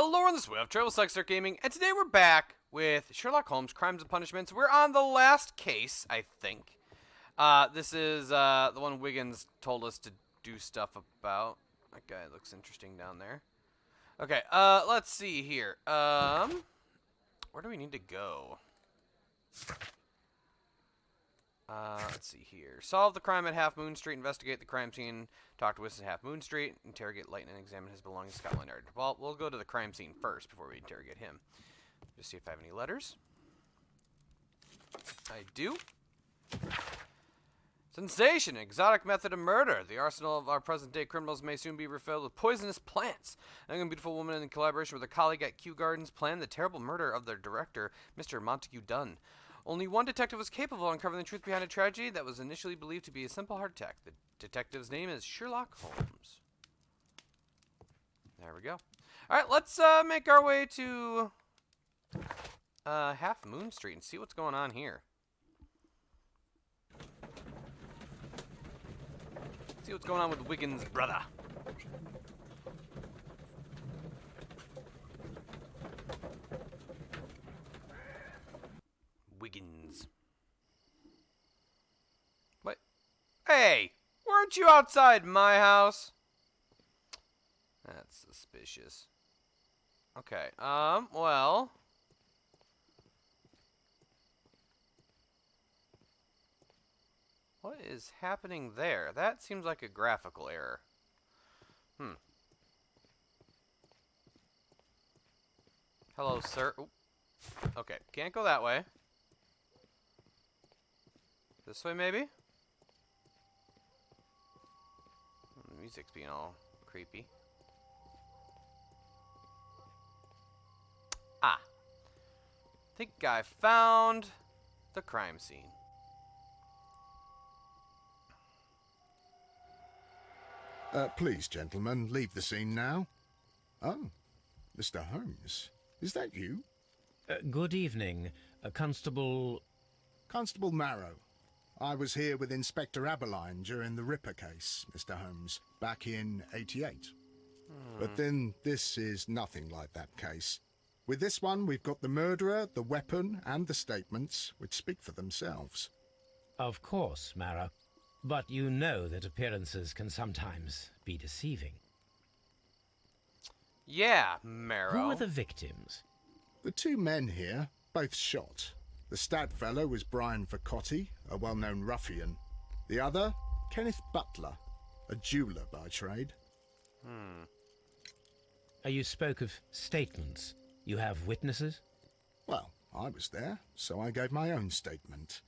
Hello, on this way of Travel Select Start Gaming, and today we're back with Sherlock Holmes, Crimes and Punishments. We're on the last case, I think. This is the one Wiggins told us to do stuff about. That guy looks interesting down there. Okay, let's see here. Where do we need to go? Let's see here. Solve the crime at Half Moon Street, investigate the crime scene, talk to Winston at Half Moon Street, interrogate Light and examine his belongings to Scotland Yard. Well, we'll go to the crime scene first before we interrogate him. Just see if I have any letters. I do. Sensation! Exotic method of murder. The arsenal of our present-day criminals may soon be refilled with poisonous plants. A young and beautiful woman in collaboration with a colleague at Kew Gardens planned the terrible murder of their director, Mr. Montague Dunn. Only one detective was capable of uncovering the truth behind a tragedy that was initially believed to be a simple heart attack. The detective's name is Sherlock Holmes. There we go. Alright, let's make our way to Half Moon Street and see what's going on here. See what's going on with Wiggins' brother. Wiggins. What? Hey! Weren't you outside my house? That's suspicious. Okay, well... What is happening there? That seems like a graphical error. Hello, sir. Oop. Okay, can't go that way. This way, maybe? The music's being all creepy. Ah. Think I found the crime scene. Please, gentlemen, leave the scene now. Oh, Mr. Holmes. Is that you? Good evening, Constable... Constable Marrow. I was here with Inspector Aberline during the Ripper case, Mr. Holmes, back in '88. But then this is nothing like that case. With this one, we've got the murderer, the weapon, and the statements, which speak for themselves. Of course, Marrow. But you know that appearances can sometimes be deceiving. Yeah, Marrow. Who are the victims? The two men here, both shot. The stab fellow was Brian Vercotti, a well-known ruffian. The other, Kenneth Butler, a jeweller by trade. You spoke of statements. You have witnesses? Well, I was there, so I gave my own statement.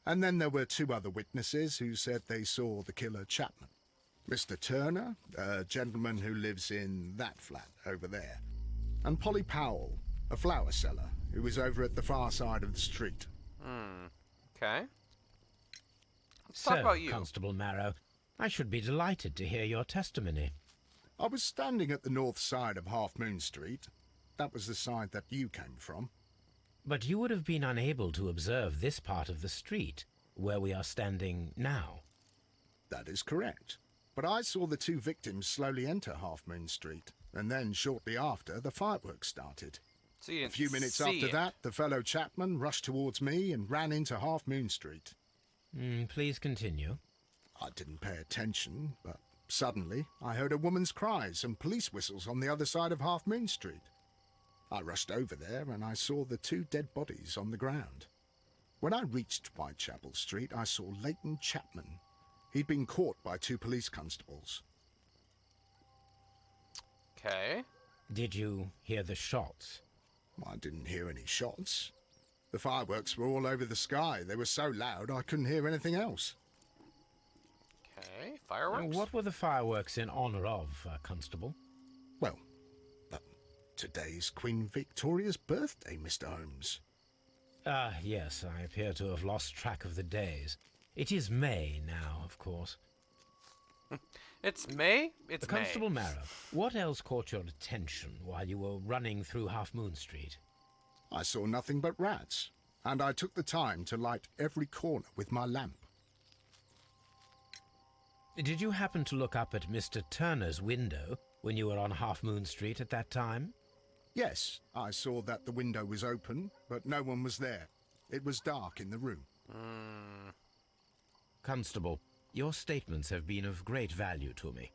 And then there were two other witnesses who said they saw the killer Chapman. Mr. Turner, a gentleman who lives in that flat over there. And Polly Powell, a flower seller, who was over at the far side of the street. Okay. Let's talk about you. Constable Marrow, I should be delighted to hear your testimony. I was standing at the north side of Half Moon Street. That was the side that you came from. But you would have been unable to observe this part of the street, where we are standing now. That is correct. But I saw the two victims slowly enter Half Moon Street, and then shortly after, the fireworks started. So you didn't A few minutes see after it. that, the fellow Chapman rushed towards me and ran into Half Moon Street. Please continue. I didn't pay attention, but suddenly I heard a woman's cries and police whistles on the other side of Half Moon Street. I rushed over there and I saw the two dead bodies on the ground. When I reached Whitechapel Street, I saw Leighton Chapman. He'd been caught by two police constables. Okay. Did you hear the shots? I didn't hear any shots. The fireworks were all over the sky. They were so loud I couldn't hear anything else. Okay. Fireworks? What were the fireworks in honor of, Constable? Well, today's Queen Victoria's birthday, Mr. Holmes. Yes, I appear to have lost track of the days. It is May now, of course. It's May? It's May. Constable Marrow, what else caught your attention while you were running through Half Moon Street? I saw nothing but rats, and I took the time to light every corner with my lamp. Did you happen to look up at Mr. Turner's window when you were on Half Moon Street at that time? Yes, I saw that the window was open, but no one was there. It was dark in the room. Constable, your statements have been of great value to me.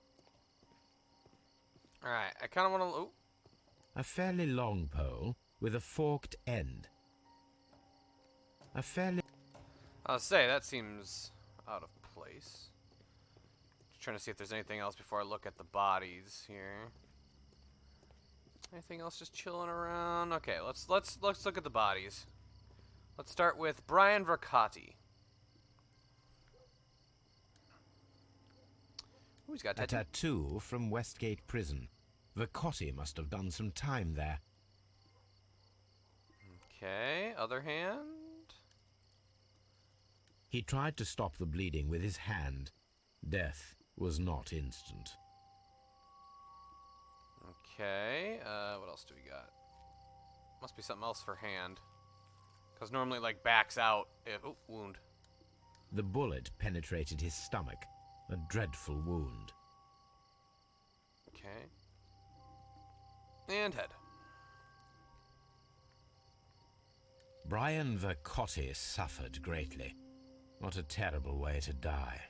Alright, I kind of want to... Oh, A fairly long pole with a forked end. A fairly... I'll say, that seems out of place. Just trying to see if there's anything else before I look at the bodies here. Anything else just chilling around? Okay, let's look at the bodies. Let's start with Brian Vercotti. Ooh, he's got a A tattoo. tattoo from Westgate Prison. Vercotti must have done some time there. Okay, other hand. He tried to stop the bleeding with his hand. Death was not instant. Okay, what else do we got? Must be something else for hand. Because normally, like, backs out if... Oh, wound. The bullet penetrated his stomach. A dreadful wound. Okay. And head. Brian Vercotti suffered greatly. What a terrible way to die.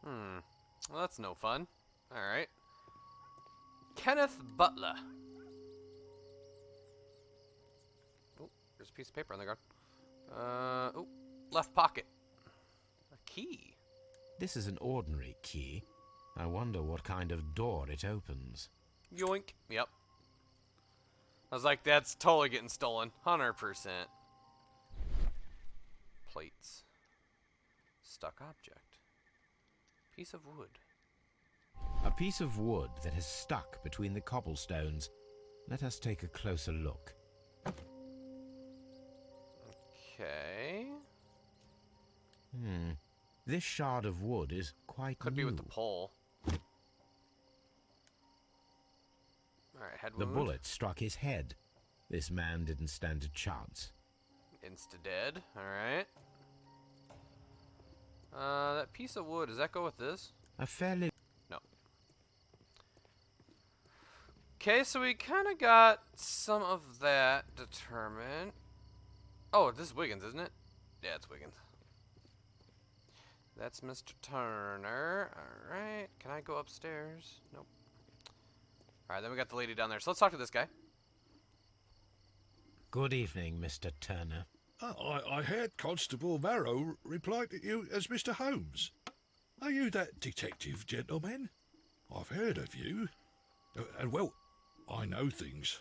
Well, that's no fun. Alright. Kenneth Butler. Oh, there's a piece of paper on the ground. Oh, left pocket. A key. This is an ordinary key. I wonder what kind of door it opens. Yoink. Yep. I was like, that's totally getting stolen. 100%. Plates. Stuck object. Piece of wood. A piece of wood that has stuck between the cobblestones. Let us take a closer look. Okay. This shard of wood is quite Could new. be with the pole. Alright, head The wound. bullet struck his head. This man didn't stand a chance. Insta-dead. Alright. That piece of wood, does that go with this? A fairly... No. Okay, so we kind of got some of that determined. Oh, this is Wiggins, isn't it? Yeah, it's Wiggins. That's Mr. Turner. Alright. Can I go upstairs? Nope. Alright, then we got the lady down there. So let's talk to this guy. Good evening, Mr. Turner. I heard Constable Marrow reply to you as Mr. Holmes. Are you that detective gentleman? I've heard of you. And well, I know things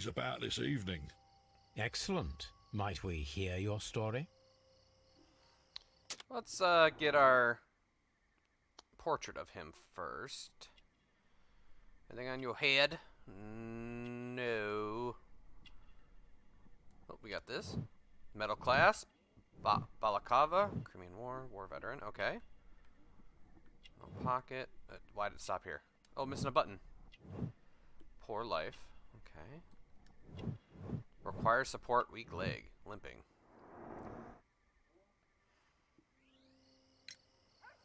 about this evening. Excellent. Might we hear your story? Let's get our portrait of him first. Anything on your head? No. Oh, we got this. Metal clasp. Balaclava. Crimean War veteran. Okay. No pocket. Why did it stop here? Oh, missing a button. Poor life. Okay. Requires support, weak leg. Limping.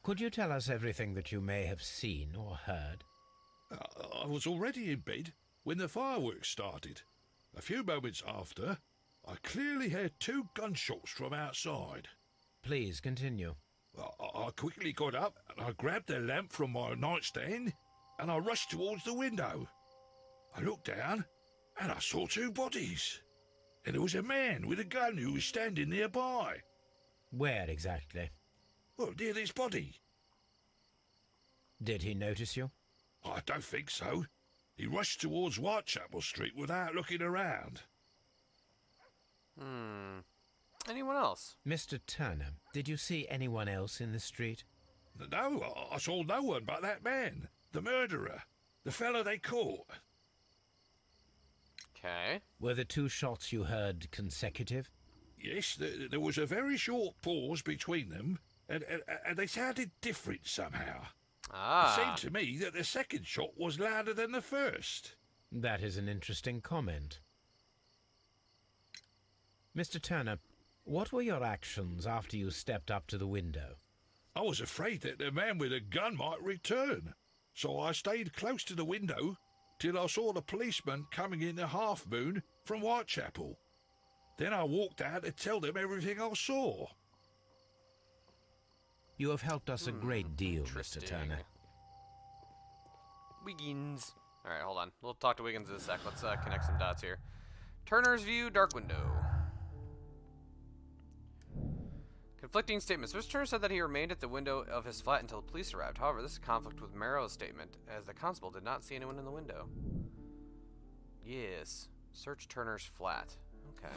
Could you tell us everything that you may have seen or heard? I was already in bed when the fireworks started. A few moments after, I clearly heard 2 gunshots from outside. Please continue. I quickly got up and I grabbed the lamp from my nightstand and I rushed towards the window. I looked down and I saw 2 bodies. And there was a man with a gun who was standing nearby. Where exactly? Well, near this body. Did he notice you? I don't think so. He rushed towards Whitechapel Street without looking around. Anyone else? Mr. Turner, did you see anyone else in the street? No, I saw no one but that man, the murderer, the fellow they caught. Okay. Were the 2 shots you heard consecutive? Yes, there was a very short pause between them, and they sounded different somehow. Ah. It seemed to me that the second shot was louder than the first. That is an interesting comment. Mr. Turner, what were your actions after you stepped up to the window? I was afraid that the man with a gun might return, so I stayed close to the window till I saw the policeman coming in the Half Moon from Whitechapel. Then I walked out to tell them everything I saw. You have helped us a great deal, Mr. Interesting. Turner. Wiggins. All right, hold on. We'll talk to Wiggins in a sec. Let's connect some dots here. Turner's view, dark window. Conflicting statements. Mr. Turner said that he remained at the window of his flat until the police arrived. However, this is conflict with Marrow's statement, as the constable did not see anyone in the window. Yes. Search Turner's flat. Okay.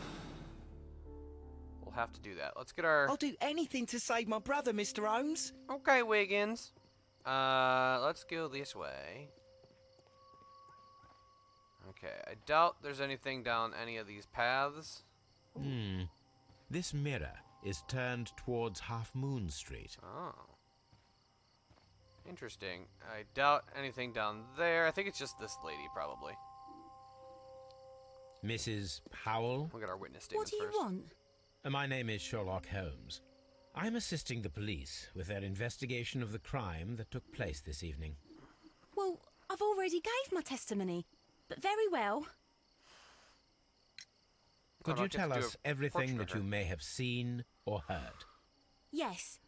We'll have to do that. Let's get our... I'll do anything to save my brother, Mr. Holmes. Okay, Wiggins. Let's go this way. Okay, I doubt there's anything down any of these paths. This mirror is turned towards Half Moon Street. Oh. Interesting. I doubt anything down there. I think it's just this lady, probably. Mrs. Powell? We'll get our witness What statements do you first. want? My name is Sherlock Holmes. I'm assisting the police with their investigation of the crime that took place this evening. Well, I've already gave my testimony, but very well. Could I'll you get tell to do us a everything portrait that of you her. may have seen or heard? Yes.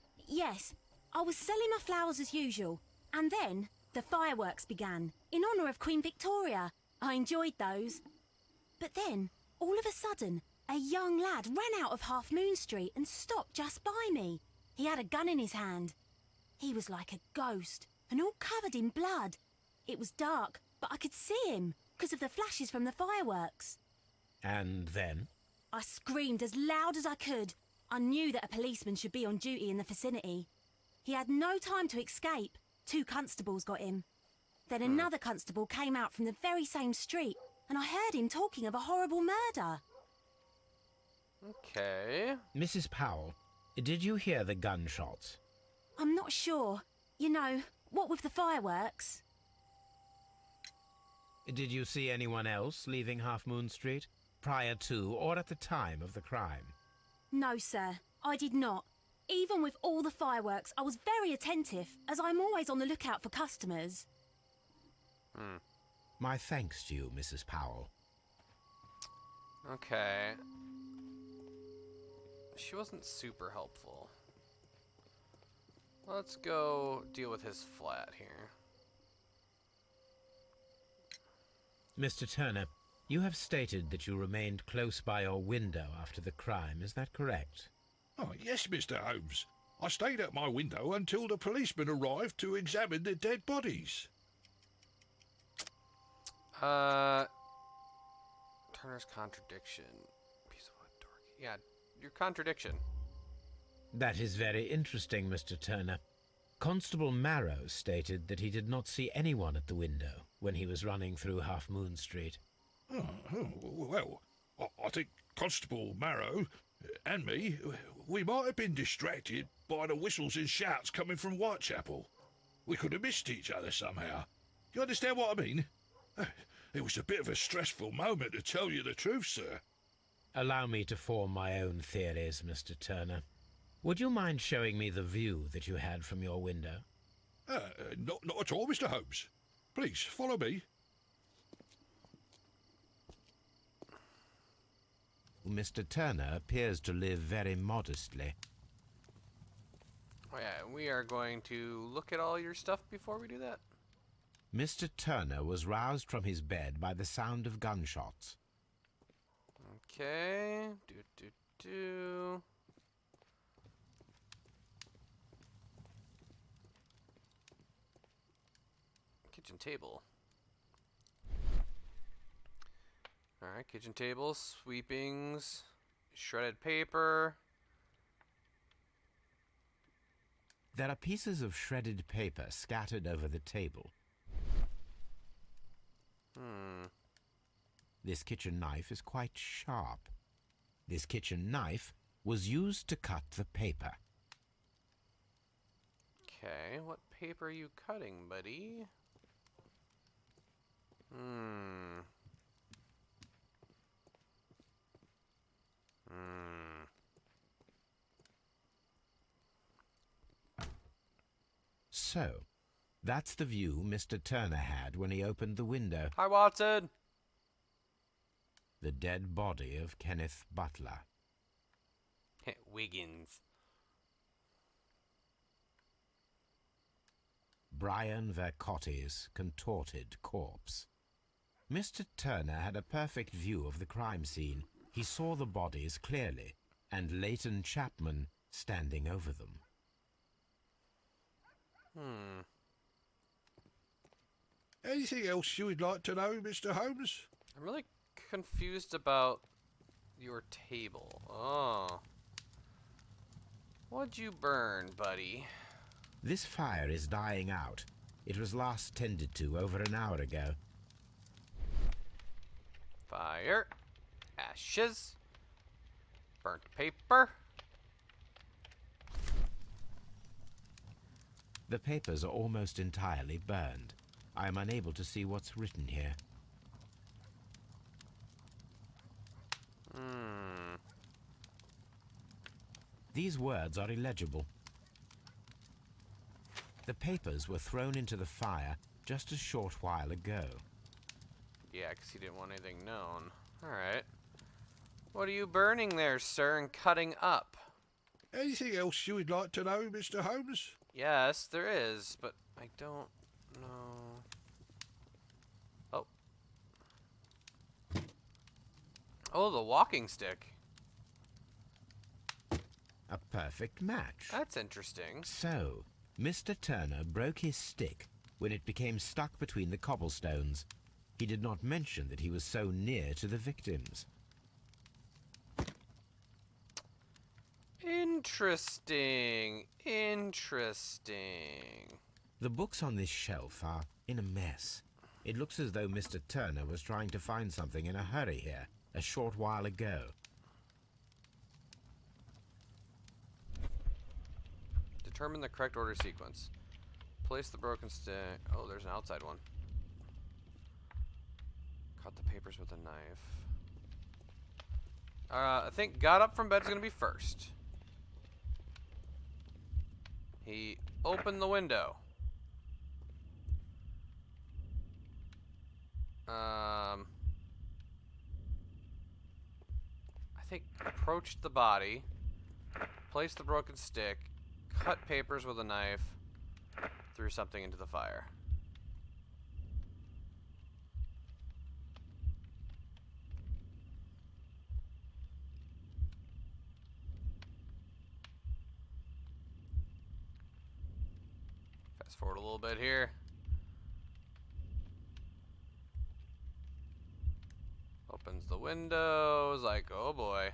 I was selling my flowers as usual, and then the fireworks began, in honour of Queen Victoria. I enjoyed those. But then, all of a sudden, a young lad ran out of Half Moon Street and stopped just by me. He had a gun in his hand. He was like a ghost, and all covered in blood. It was dark, but I could see him, because of the flashes from the fireworks. And then? I screamed as loud as I could. I knew that a policeman should be on duty in the vicinity. He had no time to escape. 2 constables got him. Then another constable came out from the very same street, and I heard him talking of a horrible murder. Okay. Mrs. Powell, did you hear the gunshots? I'm not sure. You know, what with the fireworks? Did you see anyone else leaving Half Moon Street, prior to or at the time of the crime? No, sir, I did not. Even with all the fireworks, I was very attentive, as I'm always on the lookout for customers. My thanks to you, Mrs. Powell. Okay. She wasn't super helpful. Let's go deal with his flat here. Mr. Turner, you have stated that you remained close by your window after the crime, is that correct? Oh, yes, Mr. Holmes. I stayed at my window until the policeman arrived to examine the dead bodies. Turner's contradiction. Piece of wood, dorky. Yeah, your contradiction. That is very interesting, Mr. Turner. Constable Marrow stated that he did not see anyone at the window when he was running through Half Moon Street. Well, I think Constable Marrow and me, we might have been distracted by the whistles and shouts coming from Whitechapel. We could have missed each other somehow. You understand what I mean? It was a bit of a stressful moment, to tell you the truth, sir. Allow me to form my own theories, Mr. Turner. Would you mind showing me the view that you had from your window? Not at all, Mr. Holmes. Please, follow me. Mr. Turner appears to live very modestly. Oh yeah, we are going to look at all your stuff before we do that. Mr. Turner was roused from his bed by the sound of gunshots. Okay. Kitchen table. Alright, kitchen table, sweepings, shredded paper. There are pieces of shredded paper scattered over the table. This kitchen knife is quite sharp. This kitchen knife was used to cut the paper. Okay, what paper are you cutting, buddy? So, That's the view Mr. Turner had when he opened the window. Hi, Watson. The dead body of Kenneth Butler. Wiggins. Brian Vercotti's contorted corpse. Mr. Turner had a perfect view of the crime scene. He saw the bodies clearly, and Leighton Chapman standing over them. Anything else you would like to know, Mr. Holmes? I'm really confused about your table. Oh. What'd you burn, buddy? This fire is dying out. It was last tended to over an hour ago. Fire. Ashes. Burnt paper. The papers are almost entirely burned. I am unable to see what's written here. These words are illegible. The papers were thrown into the fire just a short while ago. Yeah, because he didn't want anything known. Alright. What are you burning there, sir, and cutting up? Anything else you would like to know, Mr. Holmes? Yes, there is, but I don't know. Oh. Oh, the walking stick. A perfect match. That's interesting. So, Mr. Turner broke his stick when it became stuck between the cobblestones. He did not mention that he was so near to the victims. Interesting. Interesting. The books on this shelf are in a mess. It looks as though Mr. Turner was trying to find something in a hurry here a short while ago. Determine the correct order sequence. Place the broken stick. Oh, there's an outside one. Cut the papers with a knife. I think got up from bed's gonna be first. He opened the window. I think approached the body, placed the broken stick, cut papers with a knife, threw something into the fire. Fast forward a little bit here. Opens the windows, like, oh boy.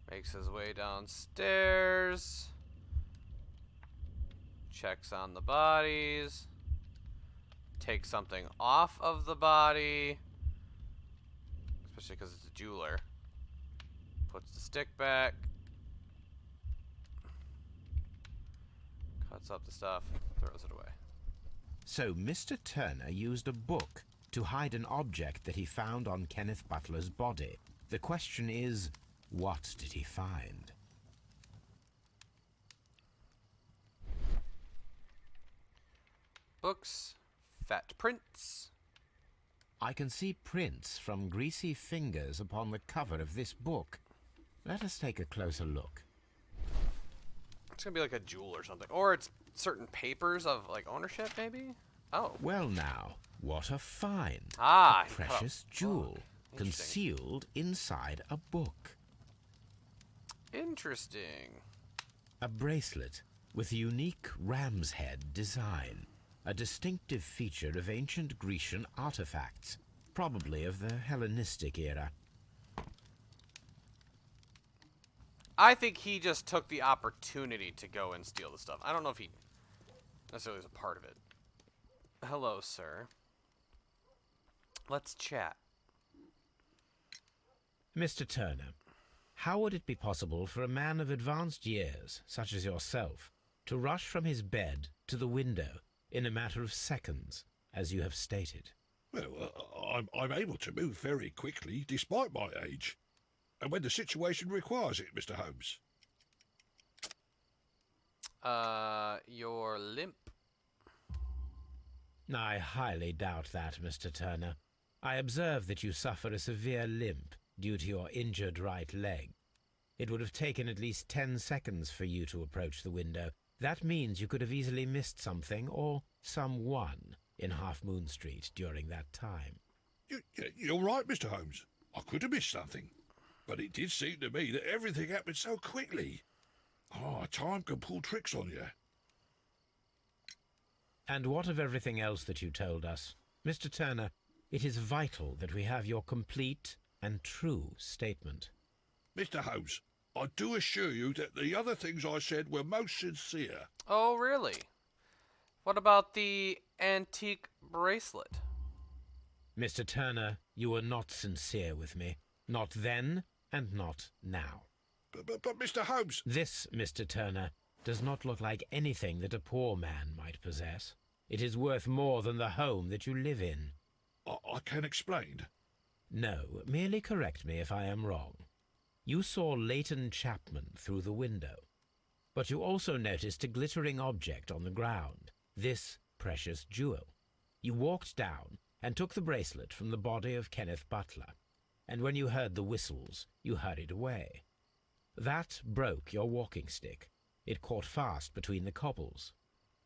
Makes his way downstairs. Checks on the bodies. Takes something off of the body. Especially because it's a jeweler. Puts the stick back. Cuts up the stuff, throws it away. So Mr. Turner used a book to hide an object that he found on Kenneth Butler's body. The question is, what did he find? Books, fat prints. I can see prints from greasy fingers upon the cover of this book. Let us take a closer look. It's gonna be like a jewel or something. Or it's certain papers of like ownership, maybe? Oh. Well now, what a find. Ah, A precious jewel concealed inside a book. Interesting. A bracelet with a unique ram's head design. A distinctive feature of ancient Grecian artifacts, probably of the Hellenistic era. I think he just took the opportunity to go and steal the stuff. I don't know if he necessarily was a part of it. Hello, sir. Let's chat. Mr. Turner, how would it be possible for a man of advanced years, such as yourself, to rush from his bed to the window in a matter of seconds, as you have stated? Well, I'm able to move very quickly, despite my age. And when the situation requires it, Mr. Holmes. You're limp. I highly doubt that, Mr. Turner. I observe that you suffer a severe limp due to your injured right leg. It would have taken at least 10 seconds for you to approach the window. That means you could have easily missed something or someone in Half Moon Street during that time. You're right, Mr. Holmes. I could have missed something. But it did seem to me that everything happened so quickly. Oh, time can pull tricks on you. And what of everything else that you told us? Mr. Turner, it is vital that we have your complete and true statement. Mr. Holmes, I do assure you that the other things I said were most sincere. Oh, really? What about the antique bracelet? Mr. Turner, you were not sincere with me. Not then and not now. But Mr. Holmes... This, Mr. Turner, does not look like anything that a poor man might possess. It is worth more than the home that you live in. I can explain. No, merely correct me if I am wrong. You saw Leighton Chapman through the window, but you also noticed a glittering object on the ground, this precious jewel. You walked down and took the bracelet from the body of Kenneth Butler, and when you heard the whistles, you hurried away. That broke your walking stick. It caught fast between the cobbles.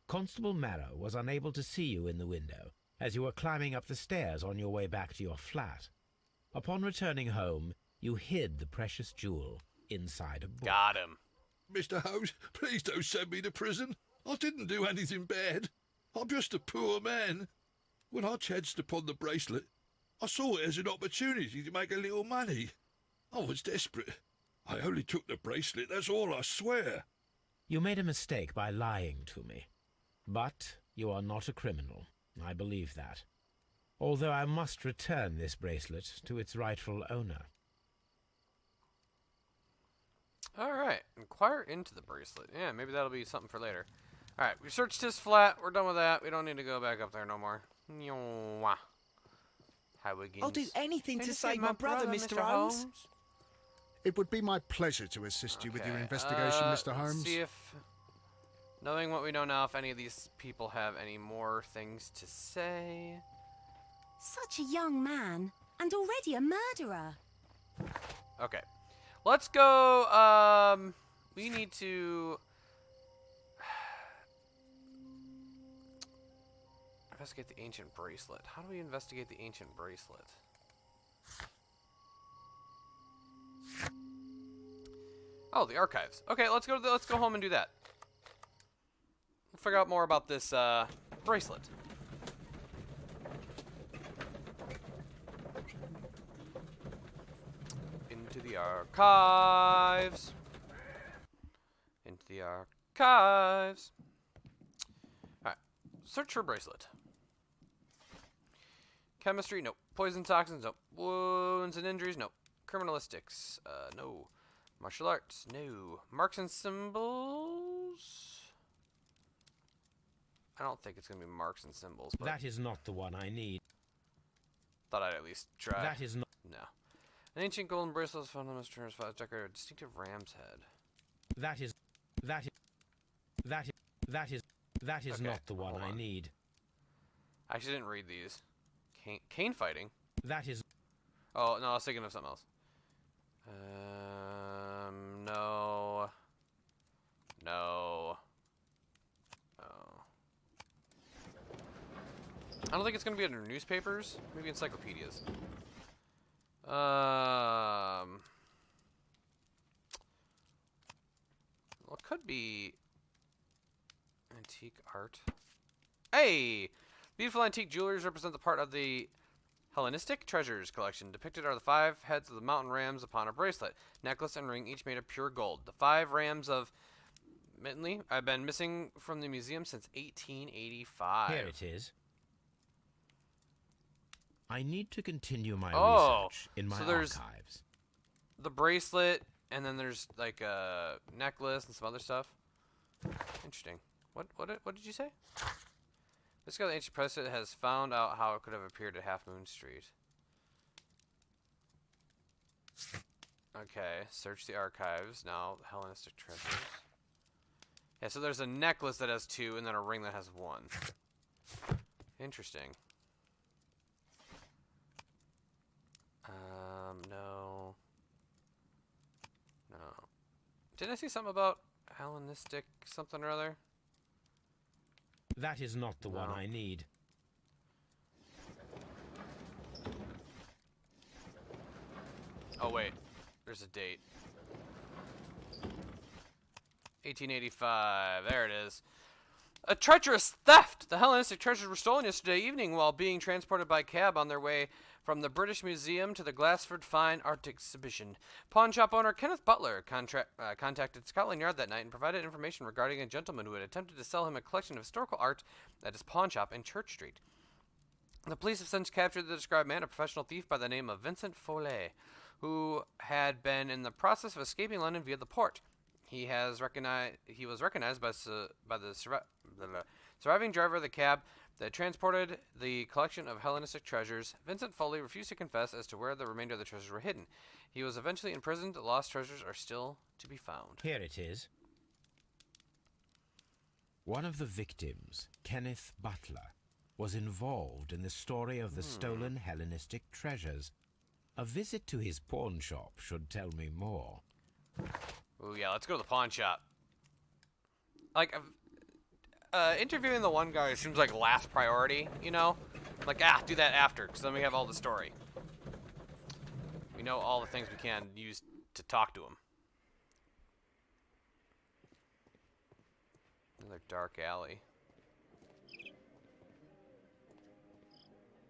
Constable Marrow was unable to see you in the window as you were climbing up the stairs on your way back to your flat. Upon returning home, you hid the precious jewel inside a book. Got him. Mr. Holmes, please don't send me to prison. I didn't do anything bad. I'm just a poor man. When I chanced upon the bracelet, I saw it as an opportunity to make a little money. I was desperate. I only took the bracelet, that's all, I swear. You made a mistake by lying to me. But you are not a criminal. I believe that. Although I must return this bracelet to its rightful owner. Alright, inquire into the bracelet. Yeah, maybe that'll be something for later. Alright, we searched his flat. We're done with that. We don't need to go back up there no more. Hi, Wiggins. I'll do anything to save my brother, Mr. Holmes. It would be my pleasure to assist you with your investigation, Mr. Holmes. Let's see if, knowing what we know now, if any of these people have any more things to say. Such a young man, and already a murderer. Okay. Let's go, we need to investigate the ancient bracelet. How do we investigate the ancient bracelet? Oh, the archives. Okay, let's go home and do that. We'll figure out more about this bracelet. Into the archives. Into the archives. Alright. Search for bracelet. Chemistry, nope. Poison toxins, nope. Wounds and injuries, nope. Criminalistics, no. Martial arts, no. Marks and symbols? I don't think it's going to be marks and symbols, but That is not the one I need. thought I'd at least try. That is not. No. An ancient golden bracelet is found on Mr. Turner's file, decorated a distinctive ram's head. That is Okay, not the one hold I on. need. I actually didn't read these. Cane fighting? That is. Oh, no, I was thinking of something else. No. No. Oh. I don't think it's gonna be under newspapers. Maybe encyclopedias. Well, it could be antique art. Hey! Beautiful antique jewelers represent the part of the Hellenistic treasures collection. Depicted are the 5 heads of the mountain rams upon a bracelet, necklace, and ring, each made of pure gold. The 5 rams of Mittenley have been missing from the museum since 1885. Here it is. I need to continue my Oh, research in my so there's- archives. The bracelet, and then there's like a necklace and some other stuff. Interesting. What did you say? This guy, the ancient president, has found out how it could have appeared at Half Moon Street. Okay, search the archives. Now, Hellenistic treasures. Yeah, so there's a necklace that has 2, and then a ring that has 1. Interesting. No. No. Didn't I see something about Hellenistic something or other? That is not the one No. I need. Oh, wait. There's a date. 1885. There it is. A treacherous theft! The Hellenistic treasures were stolen yesterday evening while being transported by cab on their way from the British Museum to the Glassford Fine Art Exhibition. Pawn shop owner Kenneth Butler contacted Scotland Yard that night and provided information regarding a gentleman who had attempted to sell him a collection of historical art at his pawn shop in Church Street. The police have since captured the described man, a professional thief by the name of Vincent Follet, who had been in the process of escaping London via the port. He was recognized by the surviving driver of the cab that transported the collection of Hellenistic treasures. Vincent Foley refused to confess as to where the remainder of the treasures were hidden. He was eventually imprisoned. The lost treasures are still to be found. Here it is. One of the victims, Kenneth Butler, was involved in the story of the stolen Hellenistic treasures. A visit to his pawn shop should tell me more. Ooh, yeah, let's go to the pawn shop. Like, interviewing the one guy seems like last priority, you know? Like, do that after, because then we have all the story. We know all the things we can use to talk to him. Another dark alley.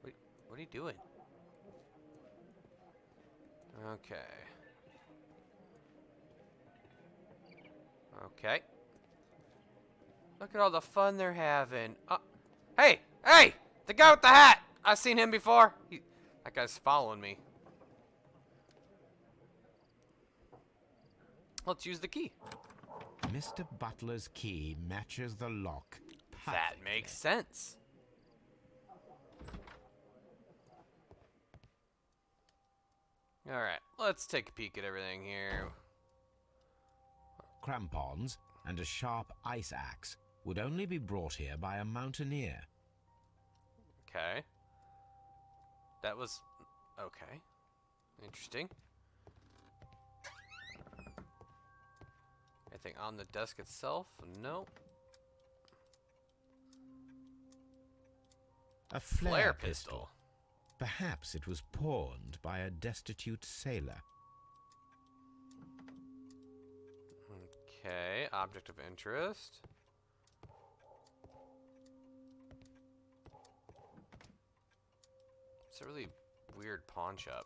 What are you doing? Okay. Okay. Look at all the fun they're having. Hey! Hey! The guy with the hat! I've seen him before. That guy's following me. Let's use the key. Mr. Butler's key matches the lock perfectly. That makes sense. Alright, let's take a peek at everything here. Crampons and a sharp ice axe would only be brought here by a mountaineer. Okay. That was... okay. Interesting. Anything on the desk itself? No. A flare, Flare pistol. pistol. Perhaps it was pawned by a destitute sailor. Okay, object of interest. It's a really weird pawn shop.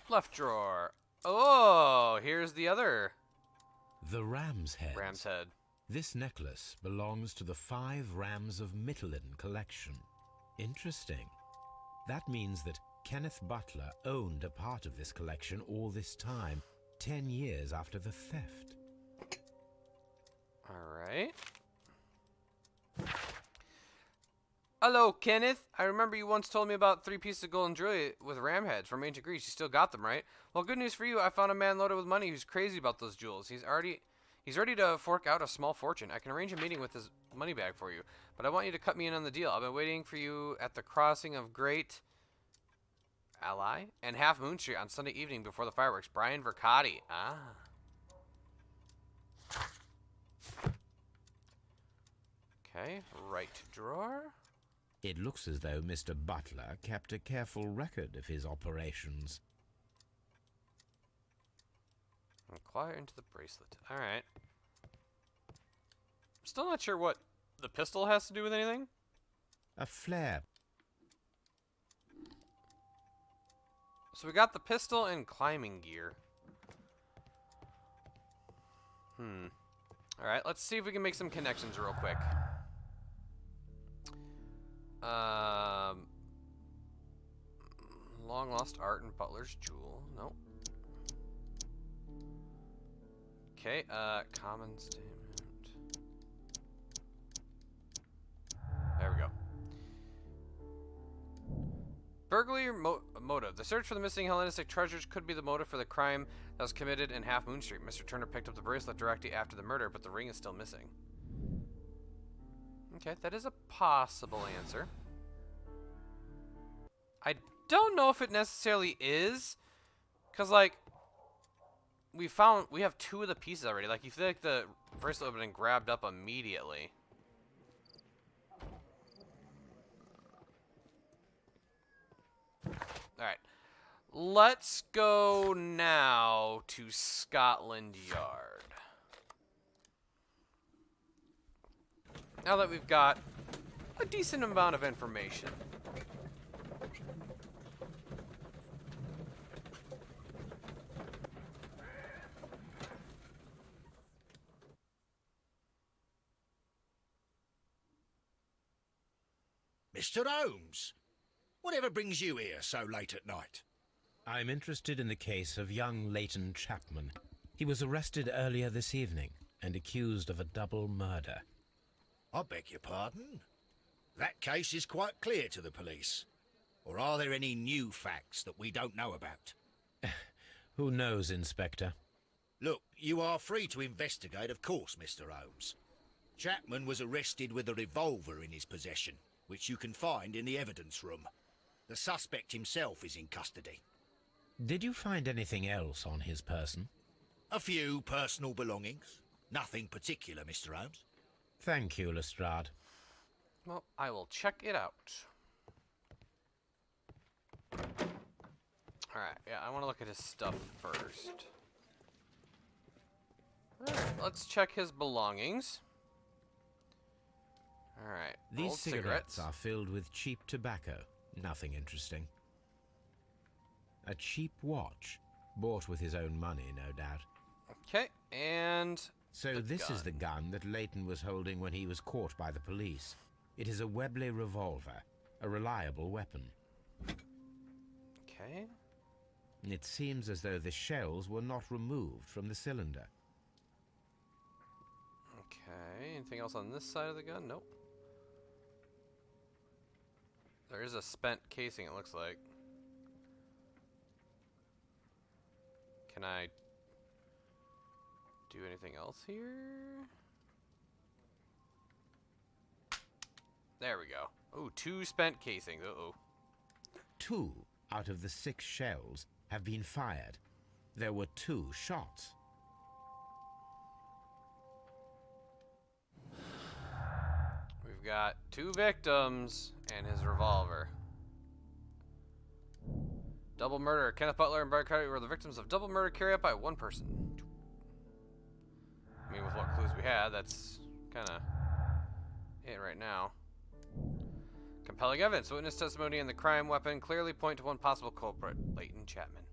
Left drawer. Oh, here's the other The ram's head. ram's head. This necklace belongs to the 5 Rams of Mittelin collection. Interesting. That means that Kenneth Butler owned a part of this collection all this time, 10 years after the theft. Alright. Hello, Kenneth. I remember you once told me about 3 pieces of golden jewelry with ram heads from ancient Greece. You still got them, right? Well, good news for you. I found a man loaded with money who's crazy about those jewels. He's ready to fork out a small fortune. I can arrange a meeting with his money bag for you, but I want you to cut me in on the deal. I've been waiting for you at the crossing of Great Ally and Half Moon Street on Sunday evening before the fireworks. Brian Vercotti. Ah. Okay, right drawer. It looks as though Mr. Butler kept a careful record of his operations. Inquire into the bracelet. Alright. Still not sure what the pistol has to do with anything. A flare. So we got the pistol and climbing gear. Alright, let's see if we can make some connections real quick. Long lost art and Butler's jewel. Nope. Okay, common statement. There we go. Burglary motive. The search for the missing Hellenistic treasures could be the motive for the crime that was committed in Half Moon Street. Mr. Turner picked up the bracelet directly after the murder, but the ring is still missing. Okay, that is a possible answer. I don't know if it necessarily is, because, like, we have 2 of the pieces already. Like, you feel like the bracelet would have been grabbed up immediately. Alright. Let's go now to Scotland Yard. Now that we've got a decent amount of information. Mr. Holmes, whatever brings you here so late at night? I'm interested in the case of young Leighton Chapman. He was arrested earlier this evening and accused of a double murder. I beg your pardon? That case is quite clear to the police. Or are there any new facts that we don't know about? Who knows, Inspector? Look, you are free to investigate, of course, Mr. Holmes. Chapman was arrested with a revolver in his possession, which you can find in the evidence room. The suspect himself is in custody. Did you find anything else on his person? A few personal belongings. Nothing particular, Mr. Holmes. Thank you, Lestrade. Well, I will check it out. Alright, yeah, I want to look at his stuff first. Alright, let's check his belongings. Alright, These cigarettes are filled with cheap tobacco. Nothing interesting. A cheap watch, bought with his own money, no doubt. Okay, and So this is the gun that Leighton was holding when he was caught by the police. It is a Webley revolver, a reliable weapon. Okay. It seems as though the shells were not removed from the cylinder. Okay, anything else on this side of the gun? Nope. There is a spent casing, it looks like. Can I do anything else here? There we go. Ooh, 2 spent casings. Uh-oh. 2 out of the 6 shells have been fired. There were 2 shots. We've got 2 victims and his revolver. Double murder. Kenneth Butler and Brad Carter were the victims of double murder carried out by one person. I mean, with what clues we had, that's kind of it right now. Compelling evidence. Witness testimony and the crime weapon clearly point to one possible culprit, Leighton Chapman.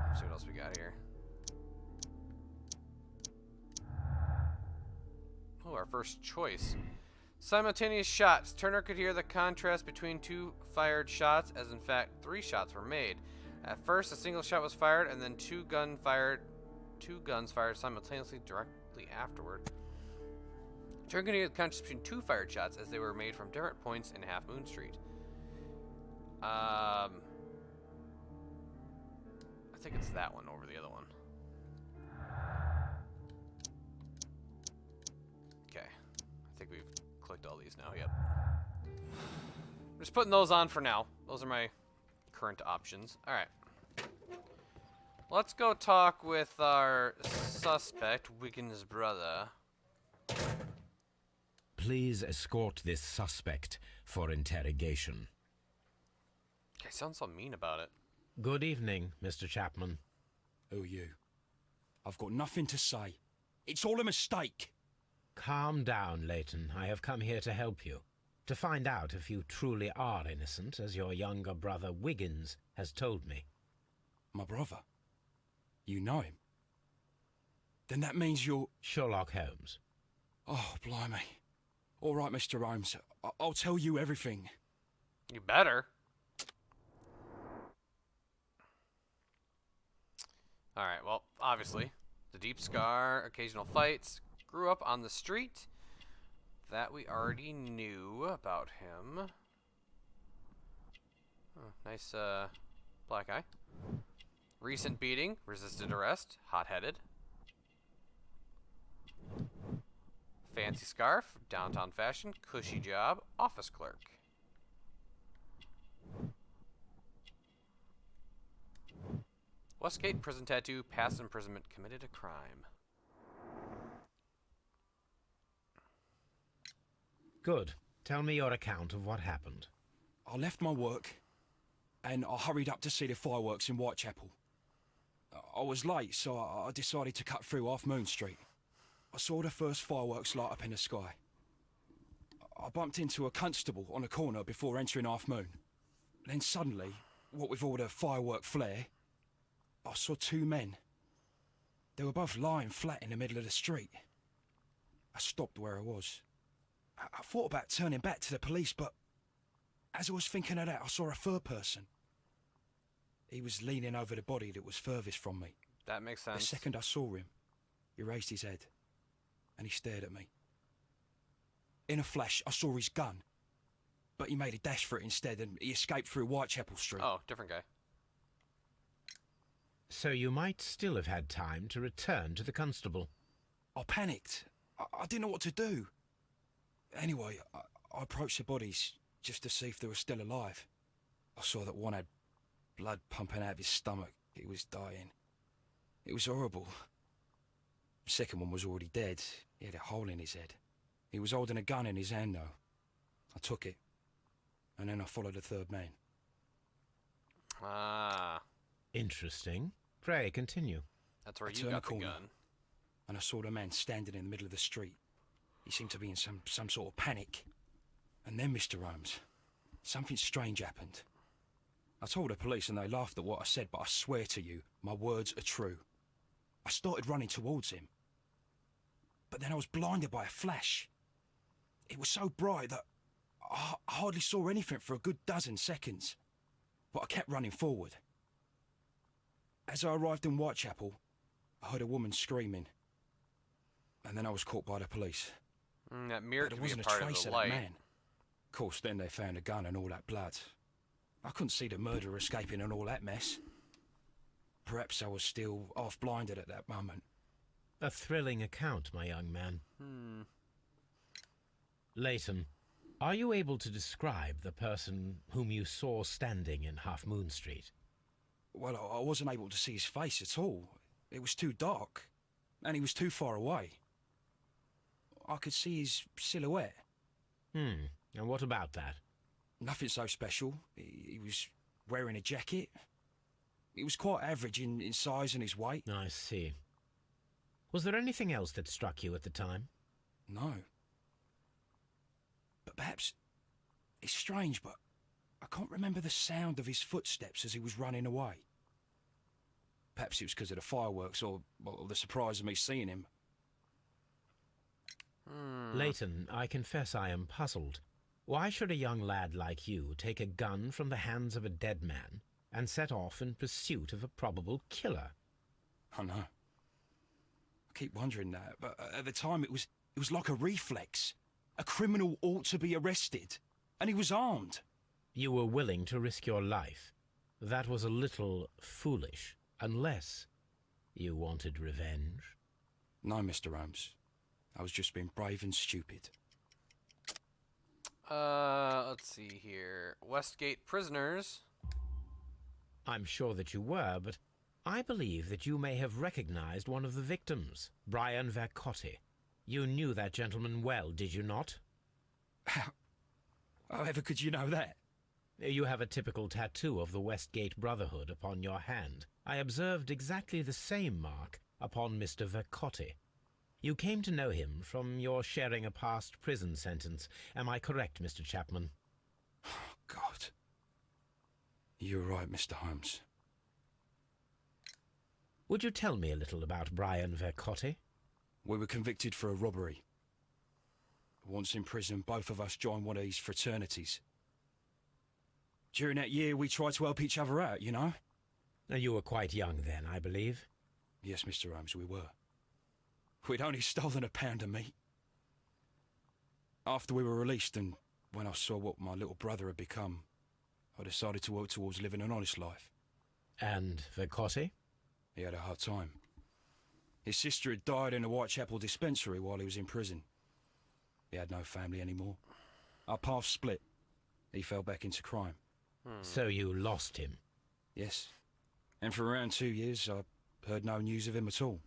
Let's see what else we got here. Oh, our first choice. Simultaneous shots. Turner could hear the contrast between 2 fired shots, as in fact 3 shots were made. At first, a single shot was fired, and then 2 guns fired simultaneously directly afterward. Turner could hear the contrast between 2 fired shots as they were made from different points in Half Moon Street. I think it's that one over the other one. Okay. I think we've clicked all these now. Yep. I'm just putting those on for now. Those are my current options. Alright. Let's go talk with our suspect, Wiggins' brother. Please escort this suspect for interrogation. I sound so mean about it. Good evening, Mr. Chapman. Who are you? I've got nothing to say. It's all a mistake. Calm down, Leighton. I have come here to help you. To find out if you truly are innocent, as your younger brother Wiggins has told me. My brother? You know him? Then that means you're... Sherlock Holmes. Oh, blimey. All right, Mr. Holmes. I'll tell you everything. You better. Alright, well, obviously, the deep scar, occasional fights, grew up on the street. That we already knew about him. Oh, nice, black eye. Recent beating, resisted arrest, hot-headed. Fancy scarf, downtown fashion, cushy job, office clerk. Westgate prison tattoo, past imprisonment, committed a crime. Good. Tell me your account of what happened. I left my work and I hurried up to see the fireworks in Whitechapel. I was late, so I decided to cut through Half Moon Street. I saw the first fireworks light up in the sky. I bumped into a constable on a corner before entering Half Moon. Then suddenly, what with all the firework flare, I saw two men. They were both lying flat in the middle of the street. I stopped where I was. I thought about turning back to the police, but as I was thinking of that, I saw a third person. He was leaning over the body that was furthest from me. That makes sense. The second I saw him, he raised his head, and he stared at me. In a flash, I saw his gun, but he made a dash for it instead, and he escaped through Whitechapel Street. Oh, different guy. So you might still have had time to return to the constable. I panicked. I didn't know what to do. Anyway, I approached the bodies just to see if they were still alive. I saw that one had blood pumping out of his stomach. He was dying. It was horrible. The second one was already dead. He had a hole in his head. He was holding a gun in his hand, though. I took it, and then I followed the third man. Ah. Interesting. Pray, continue. That's where I you turned got the the corner, gun. and I saw the man standing in the middle of the street. He seemed to be in some sort of panic. And then, Mr. Holmes, something strange happened. I told the police and they laughed at what I said, but I swear to you, my words are true. I started running towards him. But then I was blinded by a flash. It was so bright that I hardly saw anything for a good dozen seconds. But I kept running forward. As I arrived in Whitechapel, I heard a woman screaming. And then I was caught by the police. That mirror But could there be a wasn't part a of trace the of that light. man. Of course, then they found a gun and all that blood. I couldn't see the murderer escaping and all that mess. Perhaps I was still half-blinded at that moment. A thrilling account, my young man. Leighton, are you able to describe the person whom you saw standing in Half Moon Street? Well, I wasn't able to see his face at all. It was too dark, and he was too far away. I could see his silhouette. And what about that? Nothing so special. He was wearing a jacket. He was quite average in size and his weight. I see. Was there anything else that struck you at the time? No. But perhaps it's strange, but I can't remember the sound of his footsteps as he was running away. Perhaps it was because of the fireworks or the surprise of me seeing him. Leighton, I confess I am puzzled. Why should a young lad like you take a gun from the hands of a dead man and set off in pursuit of a probable killer? I know. I keep wondering that, but at the time it was like a reflex. A criminal ought to be arrested, and he was armed. You were willing to risk your life. That was a little foolish, unless you wanted revenge. No, Mr. Holmes. I was just being brave and stupid. Let's see here. Westgate prisoners. I'm sure that you were, but I believe that you may have recognized one of the victims, Brian Vercotti. You knew that gentleman well, did you not? However could you know that? You have a typical tattoo of the Westgate Brotherhood upon your hand. I observed exactly the same mark upon Mr. Vercotti. You came to know him from your sharing a past prison sentence. Am I correct, Mr. Chapman? God. You're right, Mr. Holmes. Would you tell me a little about Brian Vercotti? We were convicted for a robbery. Once in prison, both of us joined one of these fraternities. During that year, we tried to help each other out, you know? You were quite young then, I believe. Yes, Mr. Holmes, we were. We'd only stolen a pound of meat. After we were released, and when I saw what my little brother had become, I decided to work towards living an honest life. And Vercotti? He had a hard time. His sister had died in a Whitechapel dispensary while he was in prison. He had no family anymore. Our paths split. He fell back into crime. So you lost him. Yes. And for around 2 years, I heard no news of him at all.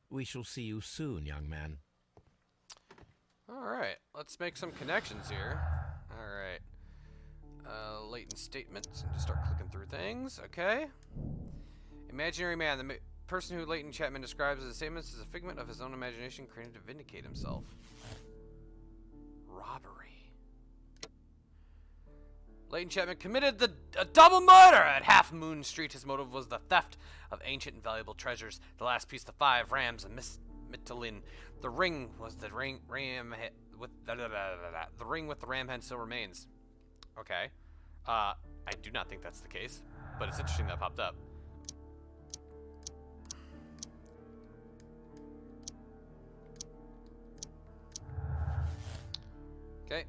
We shall see you soon, young man. Alright, let's make some connections here. Alright. Latent statements, and just start clicking through things. Okay. Imaginary man. The person who Leighton Chapman describes as the statements is a figment of his own imagination created to vindicate himself. Robbery. Leighton Chapman committed a double murder at Half Moon Street. His motive was the theft of ancient and valuable treasures. The last piece, the 5 rams of Mytilene. The ring was the ring with the ring with the ram head still remains. Okay. I do not think that's the case, but it's interesting that popped up. Okay.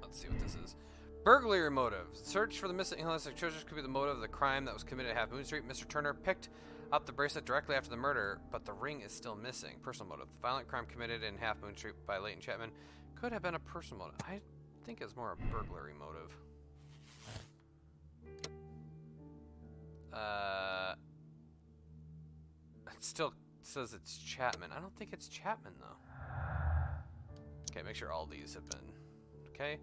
Let's see what this is. Burglary motive. Search for the missing elastic treasures could be the motive of the crime that was committed at Half Moon Street. Mr. Turner picked up the bracelet directly after the murder, but the ring is still missing. Personal motive. The violent crime committed in Half Moon Street by Leighton Chapman could have been a personal motive. I think it's more a burglary motive. It still says it's Chapman. I don't think it's Chapman, though. Okay, make sure all these have been... Okay.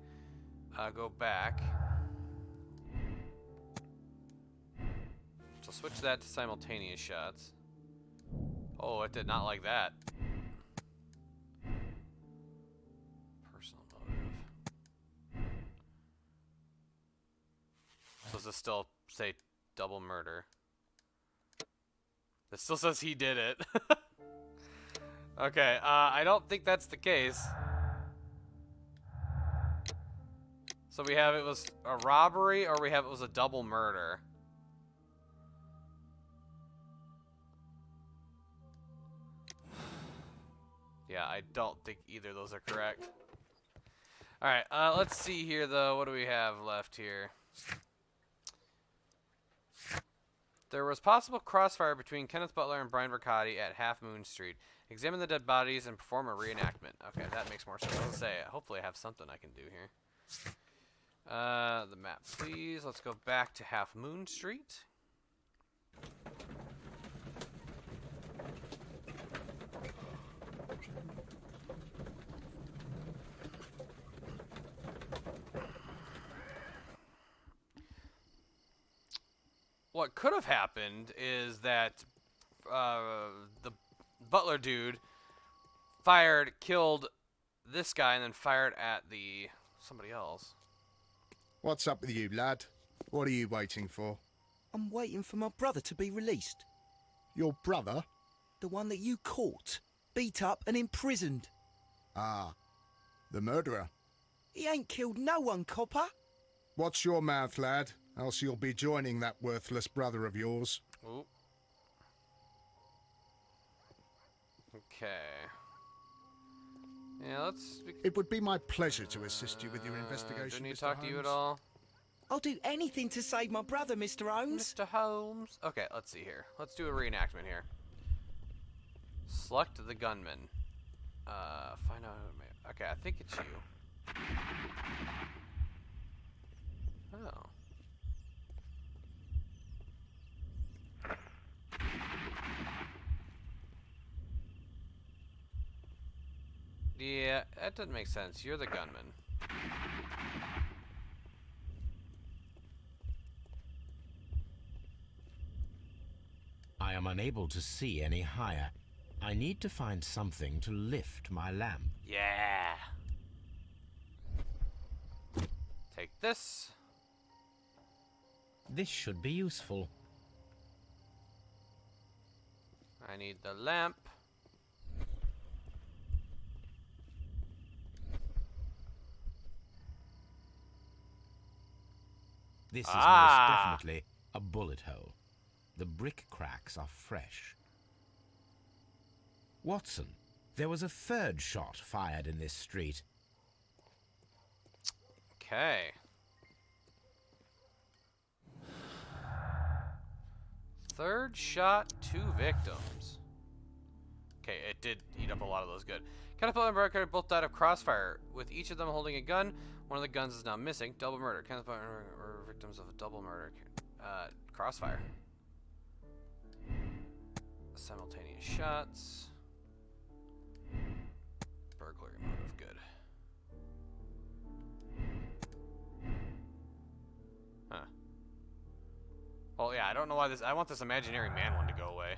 Go back. So switch that to simultaneous shots. Oh, it did not like that. Personal motive. So does this still say double murder? This still says he did it. Okay, I don't think that's the case. So we have it was a robbery, or we have it was a double murder. Yeah, I don't think either of those are correct. Alright, let's see here, though. What do we have left here? There was possible crossfire between Kenneth Butler and Brian Vercotti at Half Moon Street. Examine the dead bodies and perform a reenactment. Okay, that makes more sense. Let's say, hopefully I have something I can do here. The map, please. Let's go back to Half Moon Street. What could have happened is that the butler dude killed this guy, and then fired at somebody else. What's up with you, lad? What are you waiting for? I'm waiting for my brother to be released. Your brother? The one that you caught, beat up and imprisoned. Ah, the murderer. He ain't killed no one, copper. Watch your mouth, lad, else you'll be joining that worthless brother of yours. Ooh. Okay. Yeah, let's... It would be my pleasure to assist you with your investigation, Do I need Mr. to talk to you at Holmes. all? I'll do anything to save my brother, Mr. Holmes. Mr. Holmes. Okay, let's see here. Let's do a reenactment here. Select the gunman. Find out who made... Okay, I think it's you. Oh. Yeah, that doesn't make sense. You're the gunman. I am unable to see any higher. I need to find something to lift my lamp. Yeah. Take this. This should be useful. I need the lamp. This is Ah. most definitely a bullet hole. The brick cracks are fresh. Watson, there was a third shot fired in this street. Okay. Third shot, 2 victims. Okay, it did eat up a lot of those. Good. Catapult and Barricade both died of crossfire, with each of them holding a gun. One of the guns is now missing. Double murder. Catapult were victims of a double murder. Crossfire. Simultaneous shots. Burglary motive. Good. Huh. Well, yeah, I don't know why this... I want this imaginary man one to go away.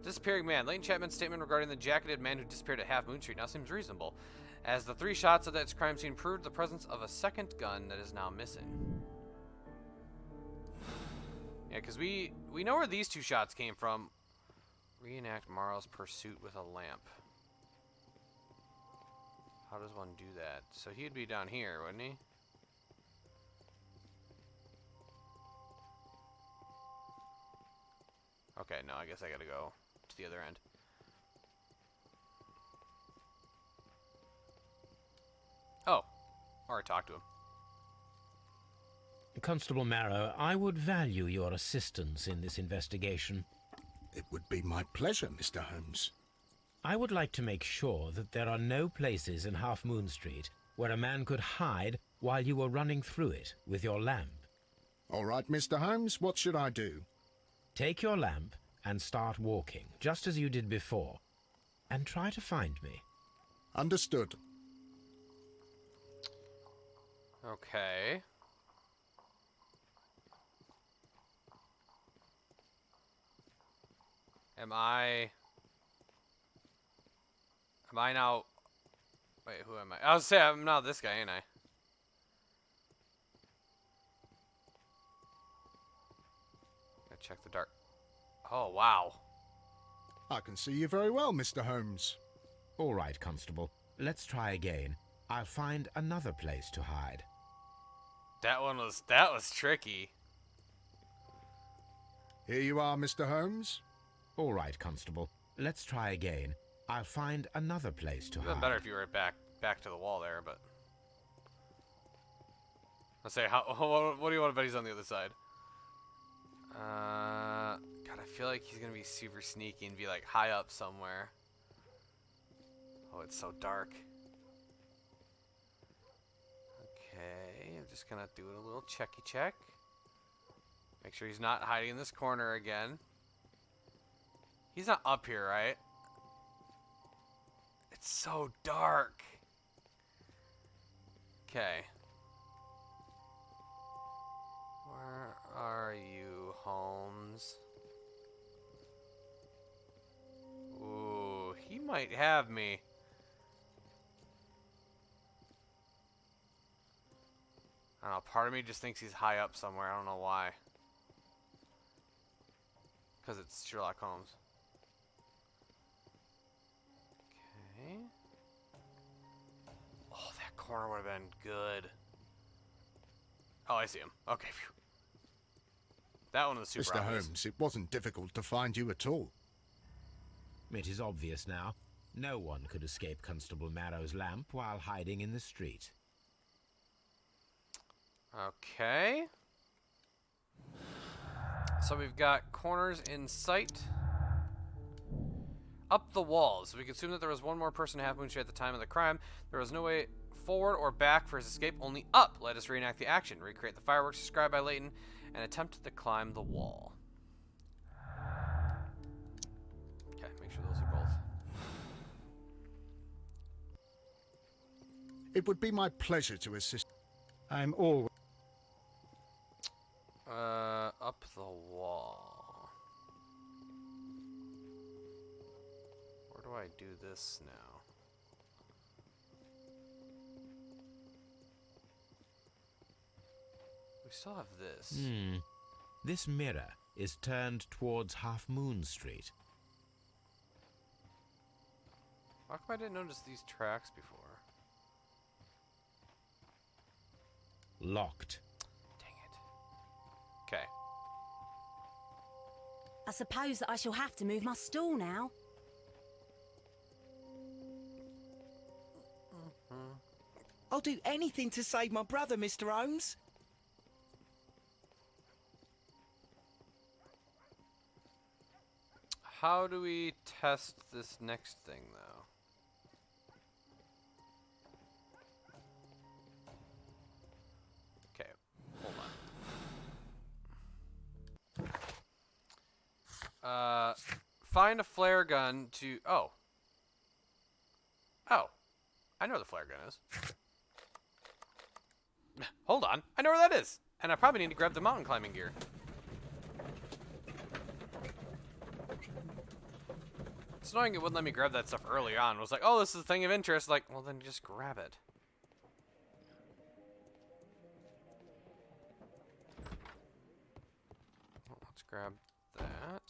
Disappearing man. Lane Chapman's statement regarding the jacketed man who disappeared at Half Moon Street now seems reasonable, as the 3 shots of that crime scene proved the presence of a second gun that is now missing. Yeah, because we know where these 2 shots came from. Reenact Morrow's pursuit with a lamp. How does one do that? So he'd be down here, wouldn't he? Okay, no, I guess I gotta go to the other end. Oh, or I talked to him. Constable Marrow, I would value your assistance in this investigation. It would be my pleasure, Mr. Holmes. I would like to make sure that there are no places in Half Moon Street where a man could hide while you were running through it with your lamp. All right, Mr. Holmes, what should I do? Take your lamp and start walking, just as you did before, and try to find me. Understood. Okay. Am I now... Wait, who am I? I was saying I'm now this guy, ain't I? Gotta check the dark. Oh, wow. I can see you very well, Mr. Holmes. All right, Constable. Let's try again. I'll find another place to hide. That was tricky. Here you are, Mr. Holmes. All right, Constable. Let's try again. I'll find another place to It would hide. have been better if you were back to the wall there, but... Let's say, what do you want to bet he's on the other side? God, I feel like he's gonna be super sneaky and be like high up somewhere. Oh, it's so dark. Okay, I'm just gonna do a little checky check. Make sure he's not hiding in this corner again. He's not up here, right? It's so dark. Okay. Where are you, Holmes? Ooh, he might have me. I don't know, part of me just thinks he's high up somewhere. I don't know why. Because it's Sherlock Holmes. Okay. Oh, that corner would have been good. Oh, I see him. Okay, phew. That one was super Mr. obvious. Holmes, it wasn't difficult to find you at all. It is obvious now. No one could escape Constable Marrow's lamp while hiding in the street. Okay. So we've got corners in sight. Up the walls. We can assume that there was one more person in Half Moon Street at the time of the crime. There was no way forward or back for his escape, only up. Let us reenact the action, recreate the fireworks described by Layton, and attempt to climb the wall. Okay, make sure those are both. It would be my pleasure to assist. I'm always... Up the wall. Where do I do this now? We still have this. This mirror is turned towards Half Moon Street. How come I didn't notice these tracks before? Locked. Dang it. Okay. I suppose that I shall have to move my stool now. I'll do anything to save my brother, Mr. Holmes. how do we test this next thing, though? Okay, hold on. Find a flare gun to... Oh. Oh. I know where the flare gun is. Hold on. I know where that is. And I probably need to grab the mountain climbing gear. It's annoying it wouldn't let me grab that stuff early on. It was like, oh, this is a thing of interest. Like, well, then just grab it. Well, let's grab that.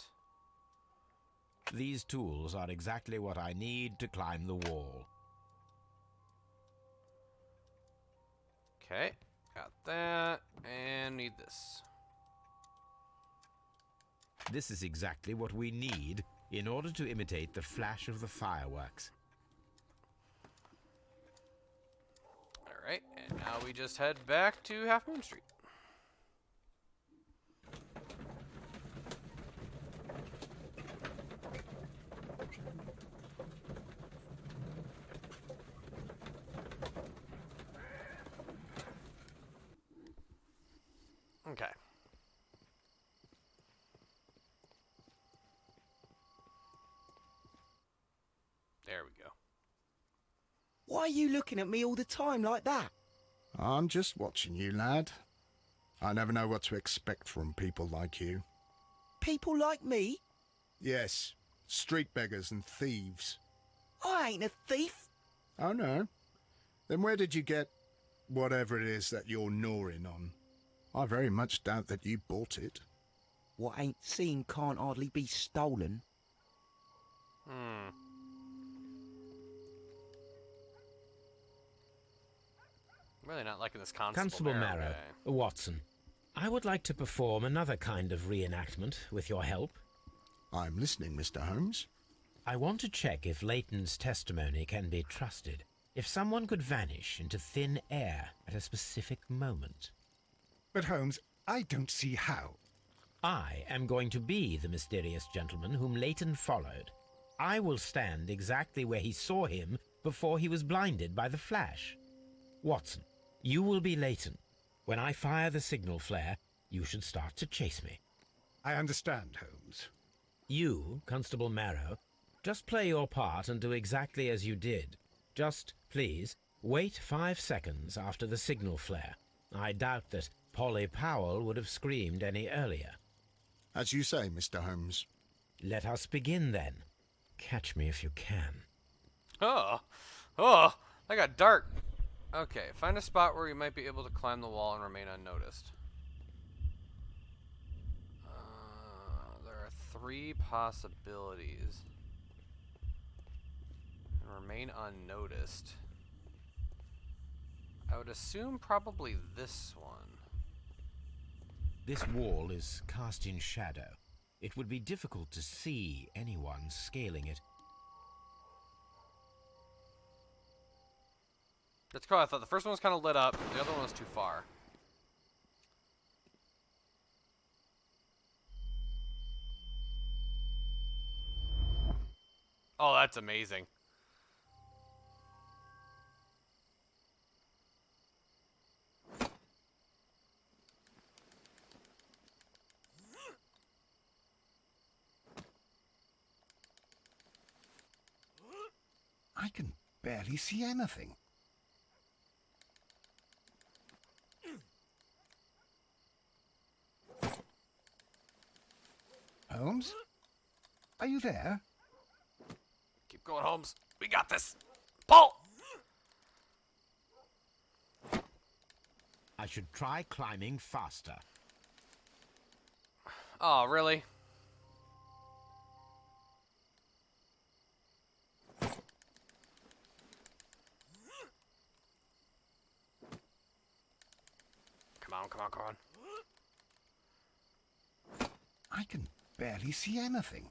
These tools are exactly what I need to climb the wall. Okay, got that, and need this. This is exactly what we need in order to imitate the flash of the fireworks. Alright, and now we just head back to Half Moon Street. Okay. There we go. Why are you looking at me all the time like that? I'm just watching you, lad. I never know what to expect from people like you. People like me? Yes, street beggars and thieves. I ain't a thief. Oh, no? Then where did you get whatever it is that you're gnawing on? I very much doubt that you bought it. What ain't seen can't hardly be stolen. Really not liking this Constable Marrow, guy. Watson, I would like to perform another kind of reenactment with your help. I'm listening, Mr. Holmes. I want to check if Leighton's testimony can be trusted. If someone could vanish into thin air at a specific moment. But Holmes, I don't see how. I am going to be the mysterious gentleman whom Leighton followed. I will stand exactly where he saw him before he was blinded by the flash. Watson, you will be Leighton. When I fire the signal flare, you should start to chase me. I understand, Holmes. You, Constable Marrow, just play your part and do exactly as you did. Just, please, wait 5 seconds after the signal flare. I doubt that Polly Powell would have screamed any earlier. As you say, Mr. Holmes. Let us begin then. Catch me if you can. Oh, that got dark. Okay, find a spot where you might be able to climb the wall and remain unnoticed. There are 3 possibilities. And remain unnoticed. I would assume probably this one. This wall is cast in shadow. It would be difficult to see anyone scaling it. That's cool. I thought the first one was kind of lit up. The other one was too far. Oh, that's amazing. I can barely see anything. Holmes? Are you there? Keep going, Holmes. We got this. Pull! I should try climbing faster. Oh, really? Come on. I can barely see anything.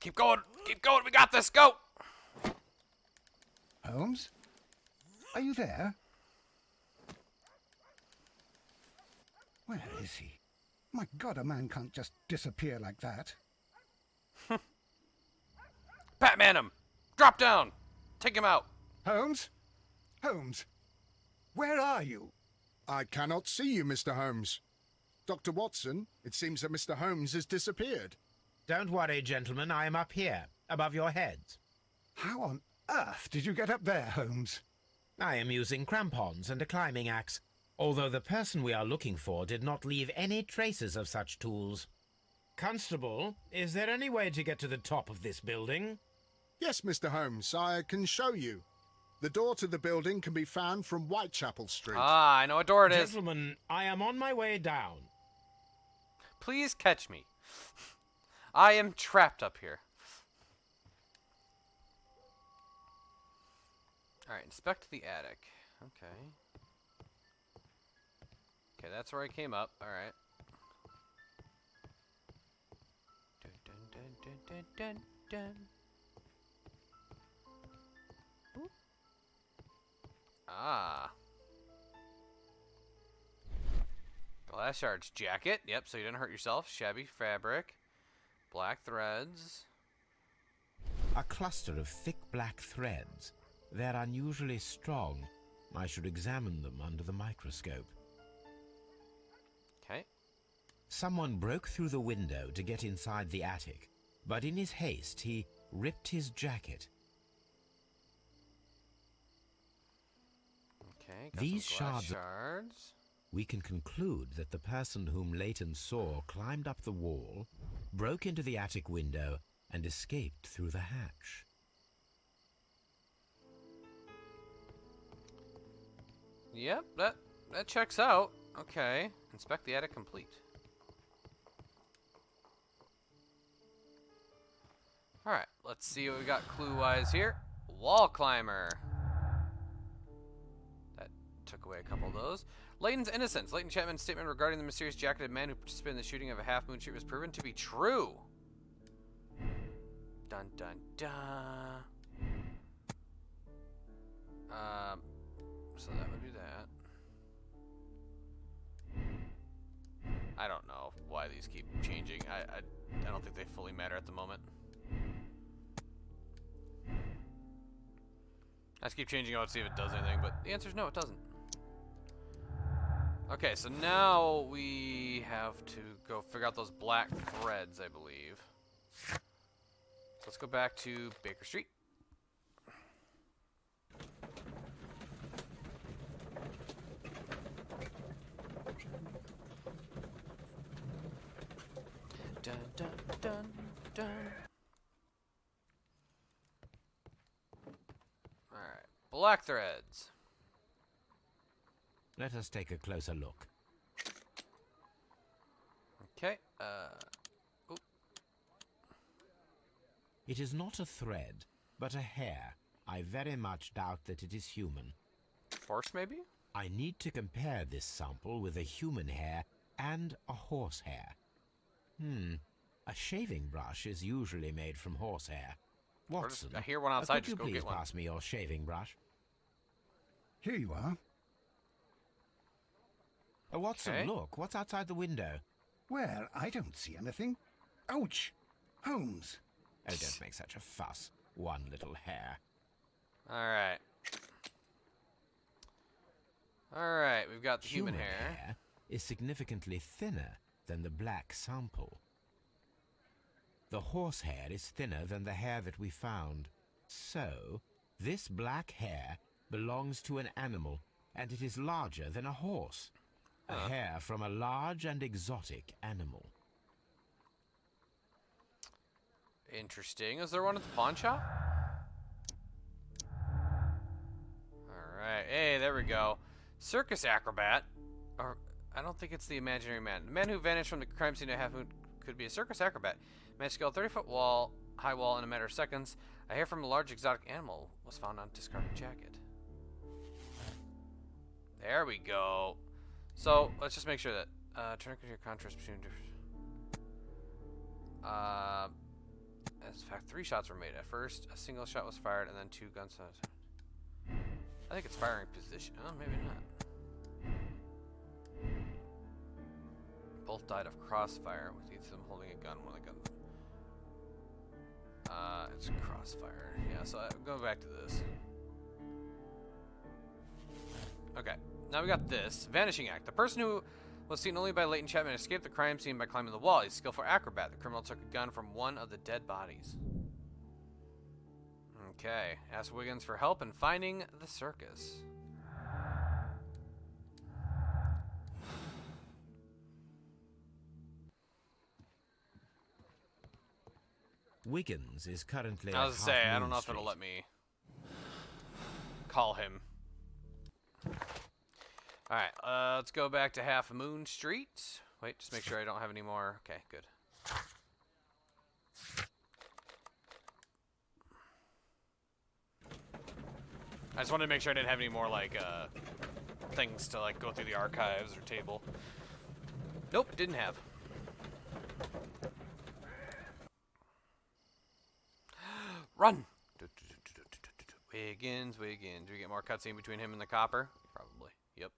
Keep going. We got this. Go! Holmes? Are you there? Where is he? My God, a man can't just disappear like that. Batman him! Drop down! Take him out! Holmes? Holmes? Where are you? I cannot see you, Mr. Holmes. Dr. Watson, it seems that Mr. Holmes has disappeared. Don't worry, gentlemen, I am up here, above your heads. How on earth did you get up there, Holmes? I am using crampons and a climbing axe, although the person we are looking for did not leave any traces of such tools. Constable, is there any way to get to the top of this building? Yes, Mr. Holmes, I can show you. The door to the building can be found from Whitechapel Street. Ah, I know what door it is. Gentlemen, I am on my way down. Please catch me. I am trapped up here. Alright, inspect the attic. Okay. Okay, that's where I came up. Alright. Dun, dun, dun, dun, dun, dun. Oop. Ah. Glass shards jacket. Yep, so you didn't hurt yourself. Shabby fabric. Black threads. A cluster of thick black threads. They're unusually strong. I should examine them under the microscope. Okay. Someone broke through the window to get inside the attic, but in his haste he ripped his jacket. Okay, got These some glass shards- shards. We can conclude that the person whom Leighton saw climbed up the wall, broke into the attic window, and escaped through the hatch. Yep, that checks out. Okay. Inspect the attic complete. Alright, let's see what we got clue-wise here. Wall climber. That took away a couple of those. Leighton's innocence. Leighton Chapman's statement regarding the mysterious jacketed man who participated in the shooting of a Half Moon Street was proven to be true. Dun dun dun. So that would be that. I don't know why these keep changing. I don't think they fully matter at the moment. I just keep changing out to see if it does anything, but the answer is no, it doesn't. Okay, so now we have to go figure out those black threads, I believe. So let's go back to Baker Street. Dun dun dun dun. Alright, black threads. Let us take a closer look. Okay, ooh. It is not a thread, but a hair. I very much doubt that it is human. Horse, maybe? I need to compare this sample with a human hair and a horse hair. A shaving brush is usually made from horsehair. Watson, I hear one outside, could you just go please get one. pass me your shaving brush? Here you are. Watson, Okay. look, what's outside the window? Well, I don't see anything. Ouch! Holmes! Oh, don't make such a fuss. One little hair. Alright. Alright, we've got the human hair. is significantly thinner than the black sample. The horsehair is thinner than the hair that we found. So, this black hair belongs to an animal, and it is larger than a horse. A hair from a large and exotic animal. Interesting. Is there one at the pawn shop? Alright. Hey, there we go. Circus acrobat. Or, I don't think it's the imaginary man. The man who vanished from the crime scene at Half Moon could be a circus acrobat. Managed to scale a 30-foot wall, high wall in a matter of seconds. A hair from a large exotic animal was found on a discarded jacket. There we go. So, let's just make sure that, turn your contrast between different... As a fact, 3 shots were made. At first, a single shot was fired, and then 2 gunshots. I think it's firing position. Oh, maybe not. Both died of crossfire, with each of them holding a gun. One of the gun. It's crossfire. Yeah, so go back to this. Okay, now we got this. Vanishing Act. The person who was seen only by Leighton Chapman escaped the crime scene by climbing the wall. He's a skillful acrobat. The criminal took a gun from one of the dead bodies. Okay, ask Wiggins for help in finding the circus. Wiggins is currently I was at to say, Half I don't Moon know if it'll Street. let me call him. Alright, let's go back to Half Moon Street. Wait, just make sure I don't have any more. Okay, good. I just wanted to make sure I didn't have any more, like, things to, like, go through the archives or table. Nope, didn't have. Run! Wiggins, Wiggins. Do we get more cutscene between him and the copper? Probably. Yep.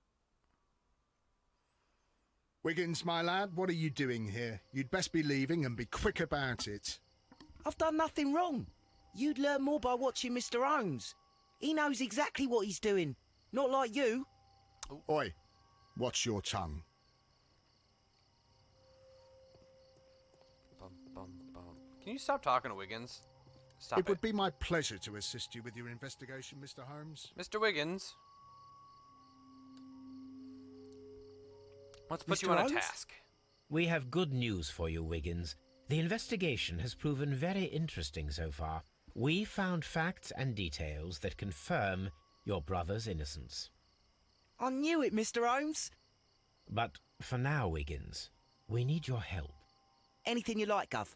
Wiggins, my lad, what are you doing here? You'd best be leaving and be quick about it. I've done nothing wrong. You'd learn more by watching Mr. Holmes. He knows exactly what he's doing. Not like you. Oi, watch your tongue. Bum, bum, bum. Can you stop talking to Wiggins? Stop It would be my pleasure to assist you with your investigation, Mr. Holmes. Mr. Wiggins. Let's put Mr. you on a Holmes? task. We have good news for you, Wiggins. The investigation has proven very interesting so far. We found facts and details that confirm your brother's innocence. I knew it, Mr. Holmes. But for now, Wiggins, we need your help. Anything you like, Gov.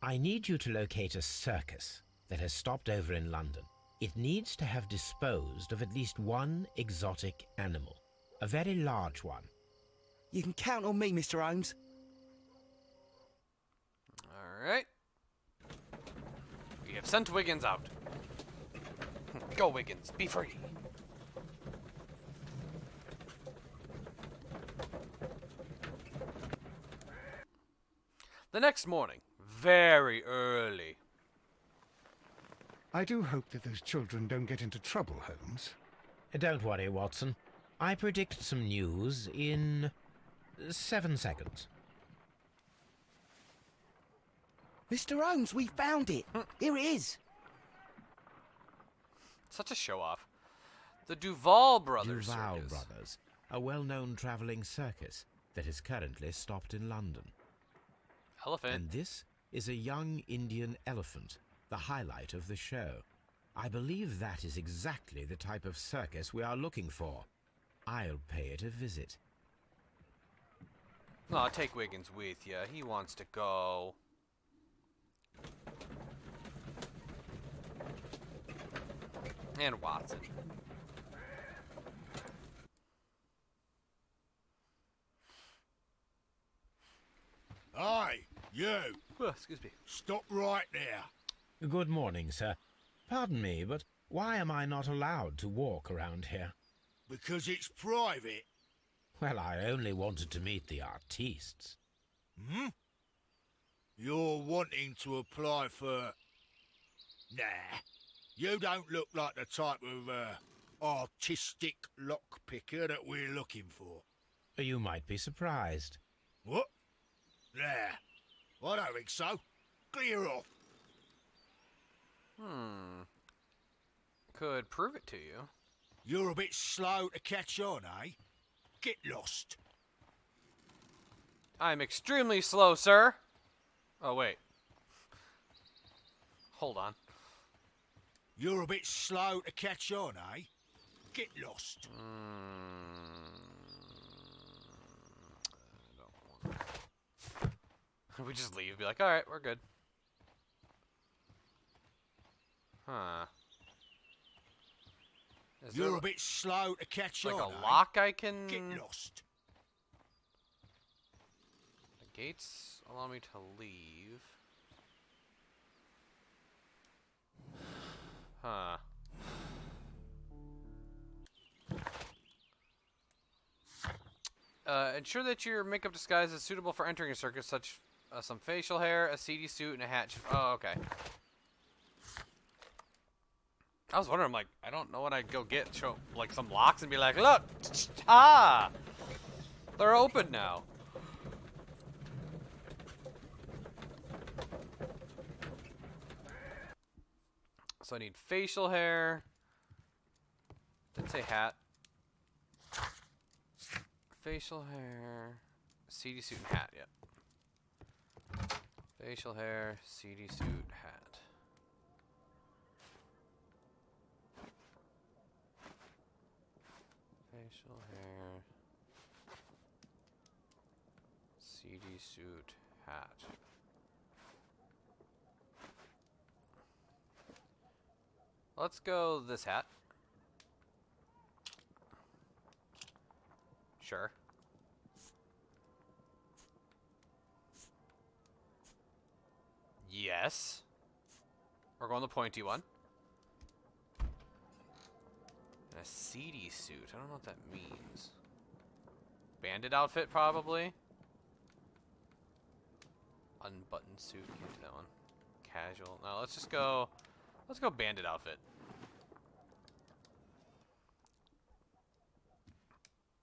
I need you to locate a circus that has stopped over in London. It needs to have disposed of at least one exotic animal, a very large one. You can count on me, Mr. Holmes. Alright. We have sent Wiggins out. Go, Wiggins. Be free. The next morning, very early. I do hope that those children don't get into trouble, Holmes. Don't worry, Watson. I predict some news in 7 seconds. Mr. Holmes, we found it. Here it is. Such a show-off. The Duval Brothers Duval Circus. Brothers, a well-known travelling circus that is currently stopped in London. Elephant. And this is a young Indian elephant, the highlight of the show. I believe that is exactly the type of circus we are looking for. I'll pay it a visit. Aw, take Wiggins with you. He wants to go. And Watson. Aye, you! Oh, excuse me. Stop right there. Good morning, sir. Pardon me, but why am I not allowed to walk around here? Because it's private. Well, I only wanted to meet the artistes. Hmm? You're wanting to apply for... Nah. You don't look like the type of, artistic lockpicker that we're looking for. You might be surprised. What? Nah. I don't think so. Clear off. Could prove it to you. You're a bit slow to catch on, eh? Get lost. I'm extremely slow, sir. Oh, wait. Hold on. You're a bit slow to catch on, eh? Get lost. I don't want... We just leave. Be like, alright, we're good. Huh. Is You're there a bit slow to catch like on, a eh? lock I can... Get lost. The gates allow me to leave. Huh. ensure that your makeup disguise is suitable for entering a circus, such some facial hair, a seedy suit, and a hat. Oh, okay. I was wondering, like, I don't know what I'd go get. Show, like, some locks and be like, look! Ah! They're open now. So I need facial hair. Didn't say hat. Facial hair. Seedy suit and hat, yep. Facial hair, seedy suit, hat. Facial hair. Seedy suit, hat. Let's go this hat. Sure. Yes. We're going the pointy one. And a seedy suit. I don't know what that means. Bandit outfit, probably. Unbuttoned suit. Can't do that one. Casual. No, let's just go. Let's go bandit outfit.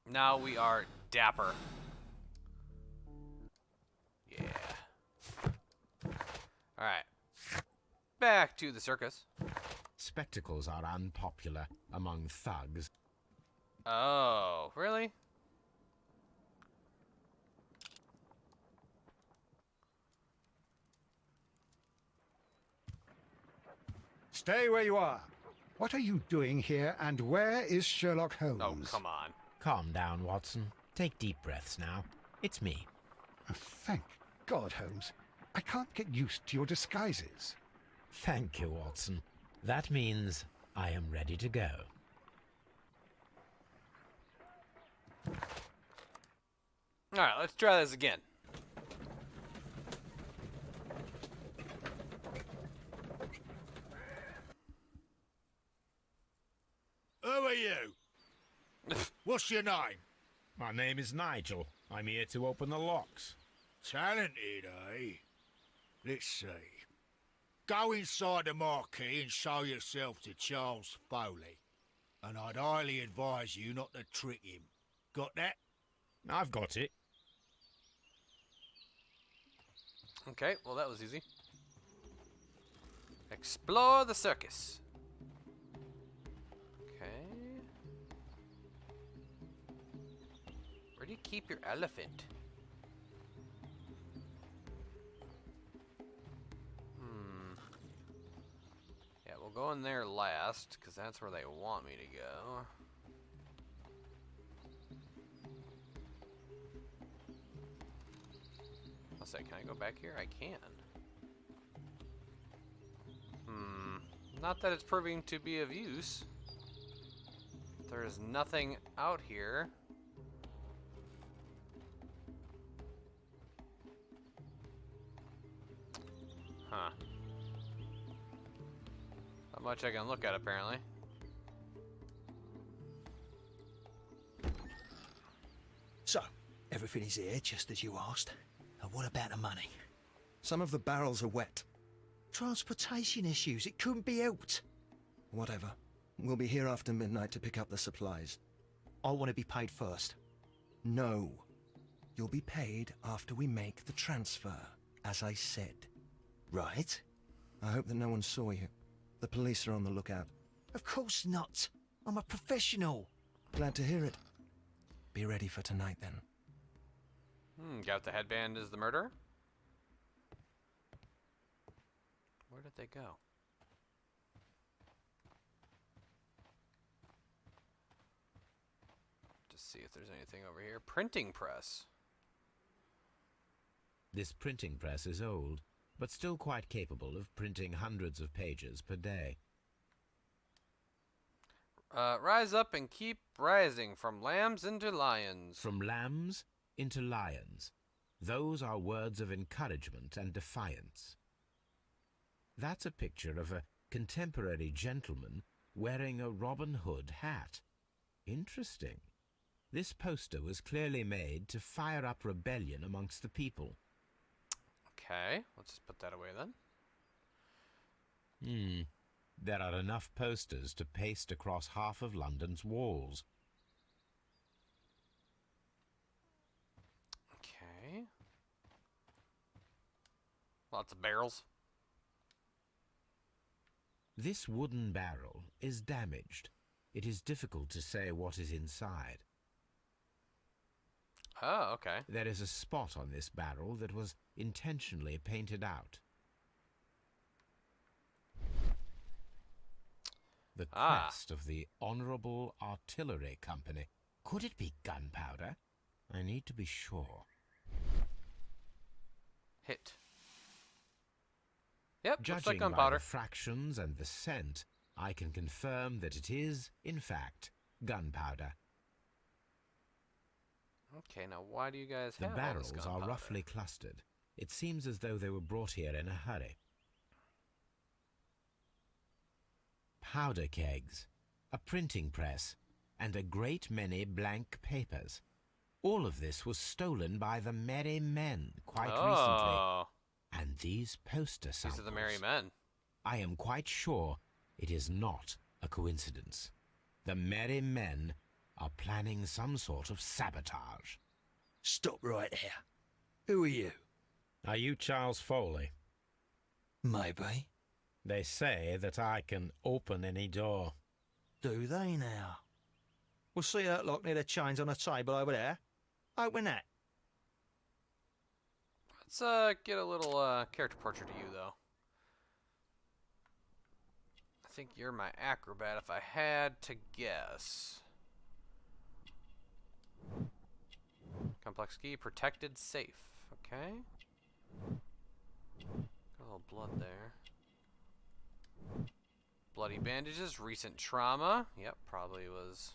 Now we are dapper. Yeah. Alright. Back to the circus. Spectacles are unpopular among thugs. Oh, really? Stay where you are. What are you doing here, and where is Sherlock Holmes? Oh, come on. Calm down, Watson. Take deep breaths now. It's me. Oh, thank God, Holmes. I can't get used to your disguises. Thank you, Watson. That means I am ready to go. Alright, let's try this again. Who are you? What's your name? My name is Nigel. I'm here to open the locks. Talented, eh? Let's see. Go inside the marquee and show yourself to Charles Foley. And I'd highly advise you not to trick him. Got that? I've got it. Okay, well that was easy. Explore the circus. Okay. Where do you keep your elephant? Yeah, we'll go in there last, because that's where they want me to go. I'll say, can I go back here? I can. Not that it's proving to be of use. There's nothing out here. Huh. Not much I can look at, apparently. So, everything is here, just as you asked. And what about the money? Some of the barrels are wet. Transportation issues, it couldn't be helped. Whatever. We'll be here after midnight to pick up the supplies. I want to be paid first. No. You'll be paid after we make the transfer, as I said. Right? I hope that no one saw you. The police are on the lookout. Of course not. I'm a professional. Glad to hear it. Be ready for tonight, then. Got the headband as the murderer? Where did they go? Just see if there's anything over here. Printing press. This printing press is old, but still quite capable of printing hundreds of pages per day. Rise up and keep rising, from lambs into lions. From lambs into lions. Those are words of encouragement and defiance. That's a picture of a contemporary gentleman wearing a Robin Hood hat. Interesting. This poster was clearly made to fire up rebellion amongst the people. Okay, let's just put that away then. There are enough posters to paste across half of London's walls. Okay. Lots of barrels. This wooden barrel is damaged. It is difficult to say what is inside. Oh, okay. There is a spot on this barrel that was intentionally painted out. The crest of the Honourable Artillery Company. Could it be gunpowder? I need to be sure. Hit. Yep, looks like Judging by gunpowder. the fractions and the scent, I can confirm that it is, in fact, gunpowder. Okay, now why do you guys The have all this barrels are gunpowder? roughly clustered. It seems as though they were brought here in a hurry. Powder kegs, a printing press, and a great many blank papers. All of this was stolen by the Merry Men quite recently. And these poster samples. These are the Merry Men. I am quite sure it is not a coincidence. The Merry Men are planning some sort of sabotage. Stop right there. Who are you? Are you Charles Foley? Maybe. They say that I can open any door. Do they now? We'll see that lock near the chains on the table over there. Open that. Let's get a little character portrait of you, though. I think you're my acrobat if I had to guess. Complex key, protected, safe. Okay. Got a little blood there. Bloody bandages, recent trauma. Yep, probably was.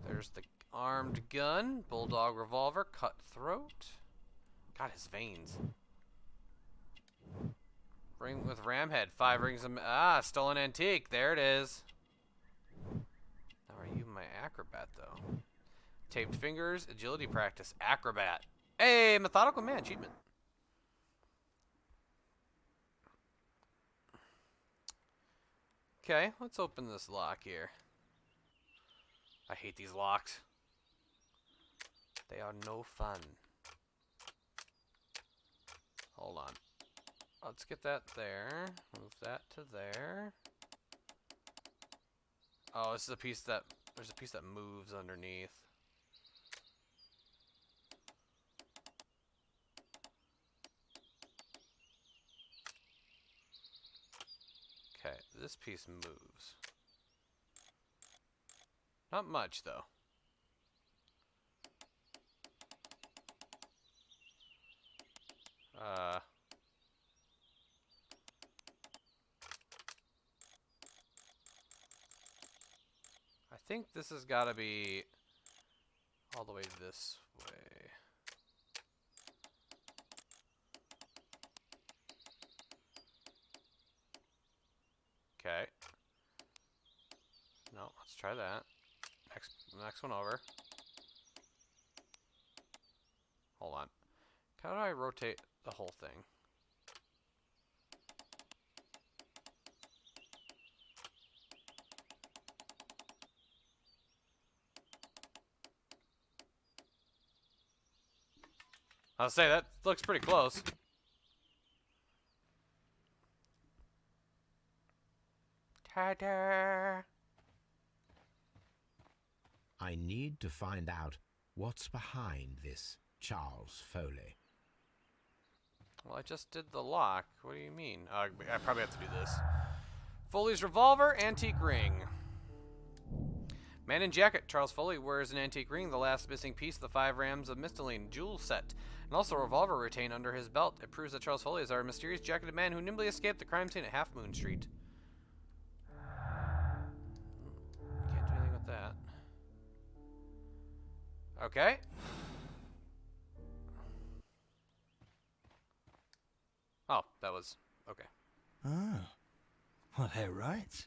There's the armed gun, bulldog revolver, cutthroat. God, his veins. Ring with ramhead, 5 rings of... stolen antique. There it is. Now, are you my acrobat, though? Taped fingers, agility practice, acrobat. Hey, methodical man, achievement. Okay, let's open this lock here. I hate these locks. They are no fun. Hold on. Let's get that there. Move that to there. Oh, this is a piece that... There's a piece that moves underneath. Okay, this piece moves. Not much, though. I think this has got to be all the way this way. Okay. No, let's try that. Next one over. Hold on. How do I rotate the whole thing? I'll say that looks pretty close. Ta-da! I need to find out what's behind this Charles Foley. Well, I just did the lock. What do you mean? I probably have to do this. Foley's revolver, antique ring. Man in jacket. Charles Foley wears an antique ring, the last missing piece of the 5 rams of Mystiline jewel set, and also a revolver retained under his belt. It proves that Charles Foley is our mysterious jacketed man who nimbly escaped the crime scene at Half Moon Street. Can't do anything with that. Okay. Oh, that was... okay. Ah. Well, they're right.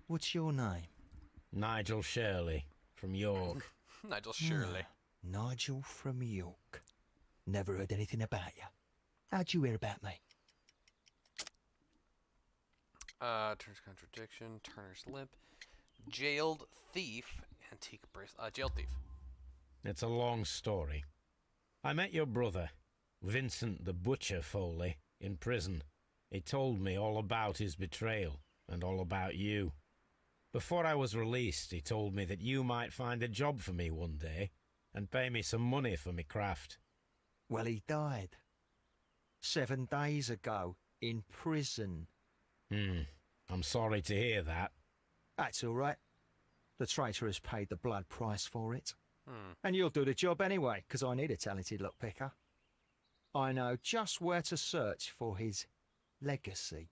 What's your name? Nigel Shirley, from York. Nigel Shirley. Nigel from York. Never heard anything about you. How'd you hear about me? Turner's contradiction. Turner's lip. Jailed thief. Antique bracelet. Jailed thief. It's a long story. I met your brother, Vincent the Butcher Foley, in prison. He told me all about his betrayal and all about you. Before I was released, he told me that you might find a job for me one day and pay me some money for me craft. Well, he died 7 days ago in prison. I'm sorry to hear that. That's all right. The traitor has paid the blood price for it. And you'll do the job anyway, because I need a talented lockpicker. I know just where to search for his legacy.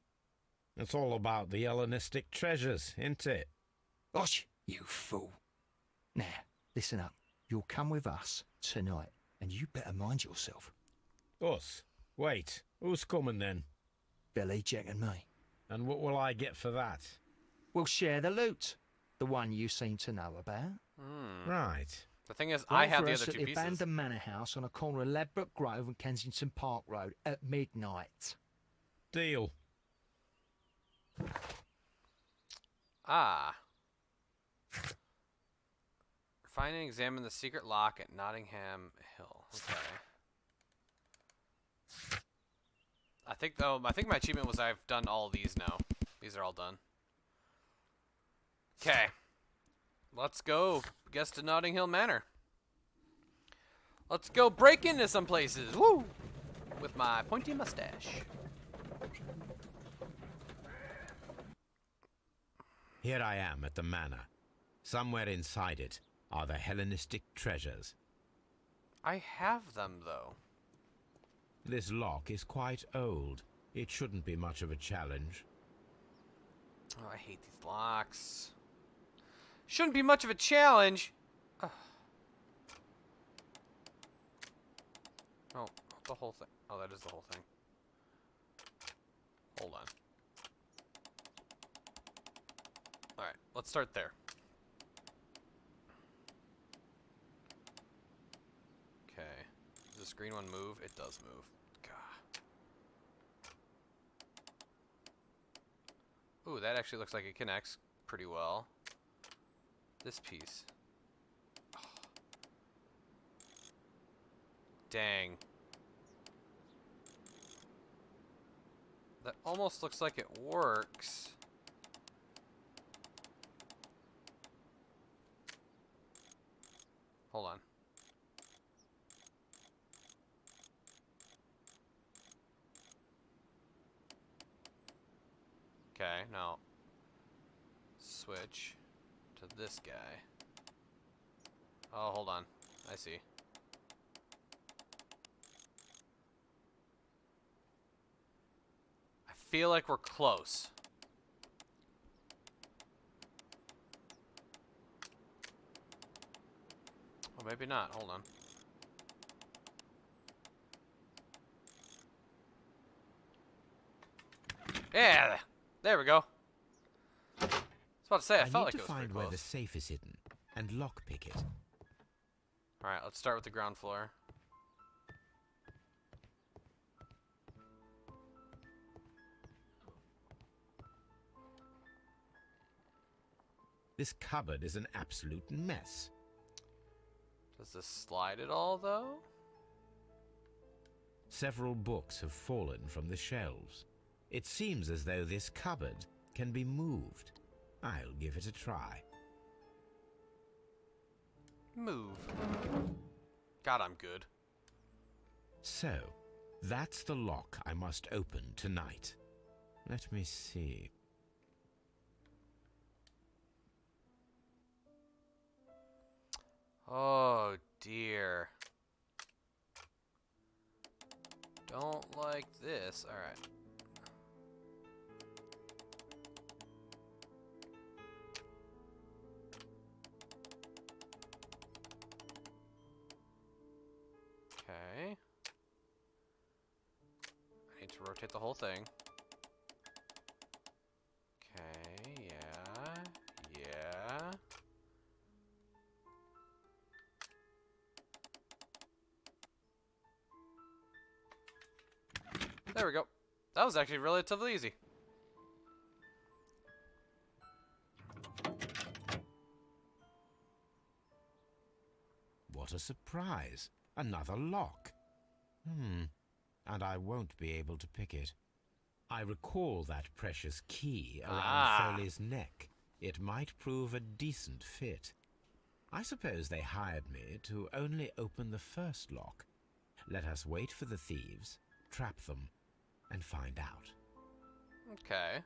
It's all about the Hellenistic treasures, isn't it? Osh, you fool. Now, listen up. You'll come with us tonight, and you better mind yourself. Us? Wait, who's coming then? Billy, Jack and me. And what will I get for that? We'll share the loot. The one you seem to know about. Right. The thing is, I have the for other us two at the pieces. abandoned manor house on a corner of Ladbroke Grove and Kensington Park Road at midnight. Deal. Ah. Find and examine the secret lock at Nottingham Hill. Okay. I think my achievement was I've done all these now. These are all done. Okay. Let's go. Guess to Notting Hill Manor. Let's go break into some places. Woo! With my pointy mustache. Here I am at the manor. Somewhere inside it are the Hellenistic treasures. I have them, though. This lock is quite old. It shouldn't be much of a challenge. Oh, I hate these locks. Shouldn't be much of a challenge. Ugh. Oh, the whole thing. Oh, that is the whole thing. Hold on. Alright, let's start there. Okay. Does this green one move? It does move. God. Ooh, that actually looks like it connects pretty well. This piece. Oh. Dang. That almost looks like it works. Hold on. Okay, now switch to this guy. Oh, hold on. I see. I feel like we're close. Oh, maybe not. Hold on. Yeah, there we go. I was about to say, I felt like need it to was pretty find where the close. safe is hidden and lockpick it. Alright, let's start with the ground floor. This cupboard is an absolute mess. Does this slide at all, though? Several books have fallen from the shelves. It seems as though this cupboard can be moved. I'll give it a try. Move. God, I'm good. So, that's the lock I must open tonight. Let me see. Oh, dear. Don't like this. Alright. Okay. I need to rotate the whole thing. Okay, yeah. Yeah. There we go. That was actually relatively easy. What a surprise. Another lock. And I won't be able to pick it. I recall that precious key around Foley's neck. It might prove a decent fit. I suppose they hired me to only open the first lock. Let us wait for the thieves, trap them, and find out. Okay.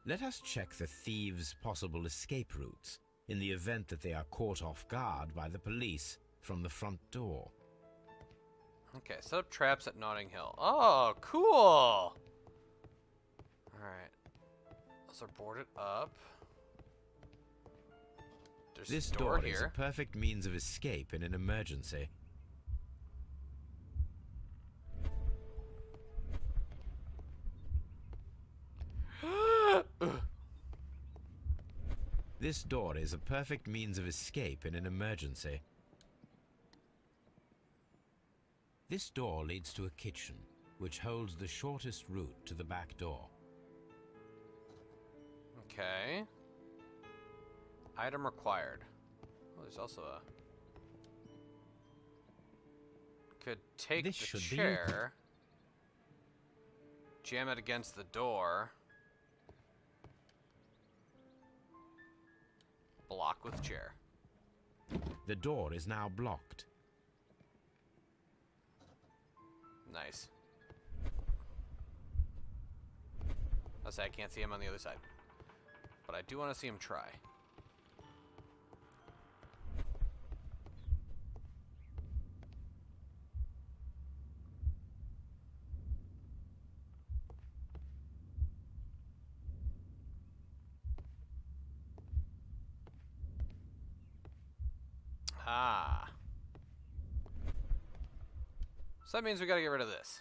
Let us check the thieves' possible escape routes in the event that they are caught off guard by the police from the front door. Okay, set up traps at Notting Hill. Oh, cool! Alright. Those are boarded up. There's This a door door is here. a perfect means of escape in an emergency. This door is a perfect means of escape in an emergency. This door leads to a kitchen, which holds the shortest route to the back door. Okay. Item required. Oh, there's also a... Could take This the should be chair, jam it against the door, block with chair. The door is now blocked. Nice. I'll say I can't see him on the other side, but I do want to see him try. Ah. So that means we gotta get rid of this.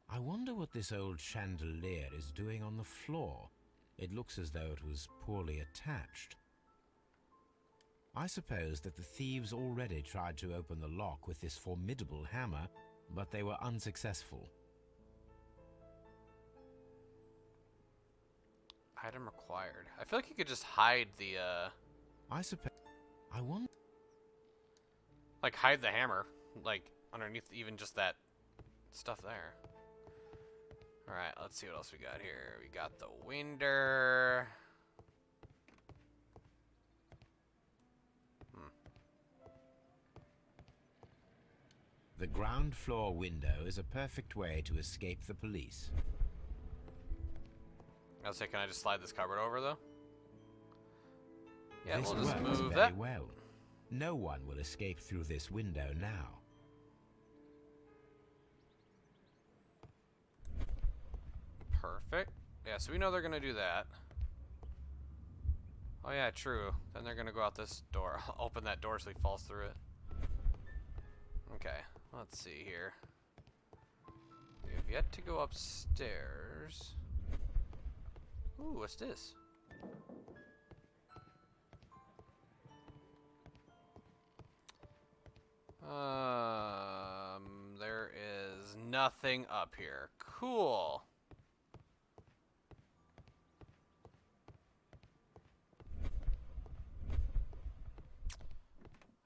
I wonder what this old chandelier is doing on the floor. It looks as though it was poorly attached. I suppose that the thieves already tried to open the lock with this formidable hammer, but they were unsuccessful. Item required. I feel like you could just hide the, I suppose... I wonder... like, hide the hammer. Like, underneath even just that stuff there. Alright, let's see what else we got here. We got the winder. The ground floor window is a perfect way to escape the police. I was say, can I just slide this cupboard over, though? Yeah, This we'll just works move very that. well. No one will escape through this window now. Perfect. Yeah, so we know they're gonna do that. Oh yeah, true. Then they're gonna go out this door. I'll open that door so he falls through it. Okay, let's see here. We have yet to go upstairs. Ooh, what's this? There is nothing up here. Cool.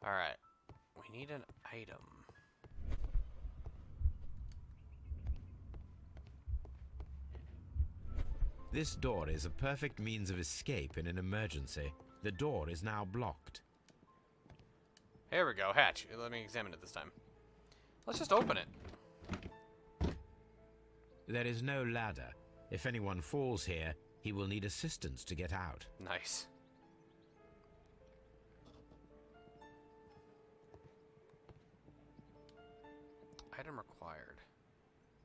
Alright. We need an item. This door is a perfect means of escape in an emergency. The door is now blocked. Here we go, hatch. Let me examine it this time. Let's just open it. There is no ladder. If anyone falls here, he will need assistance to get out. Nice. Item required.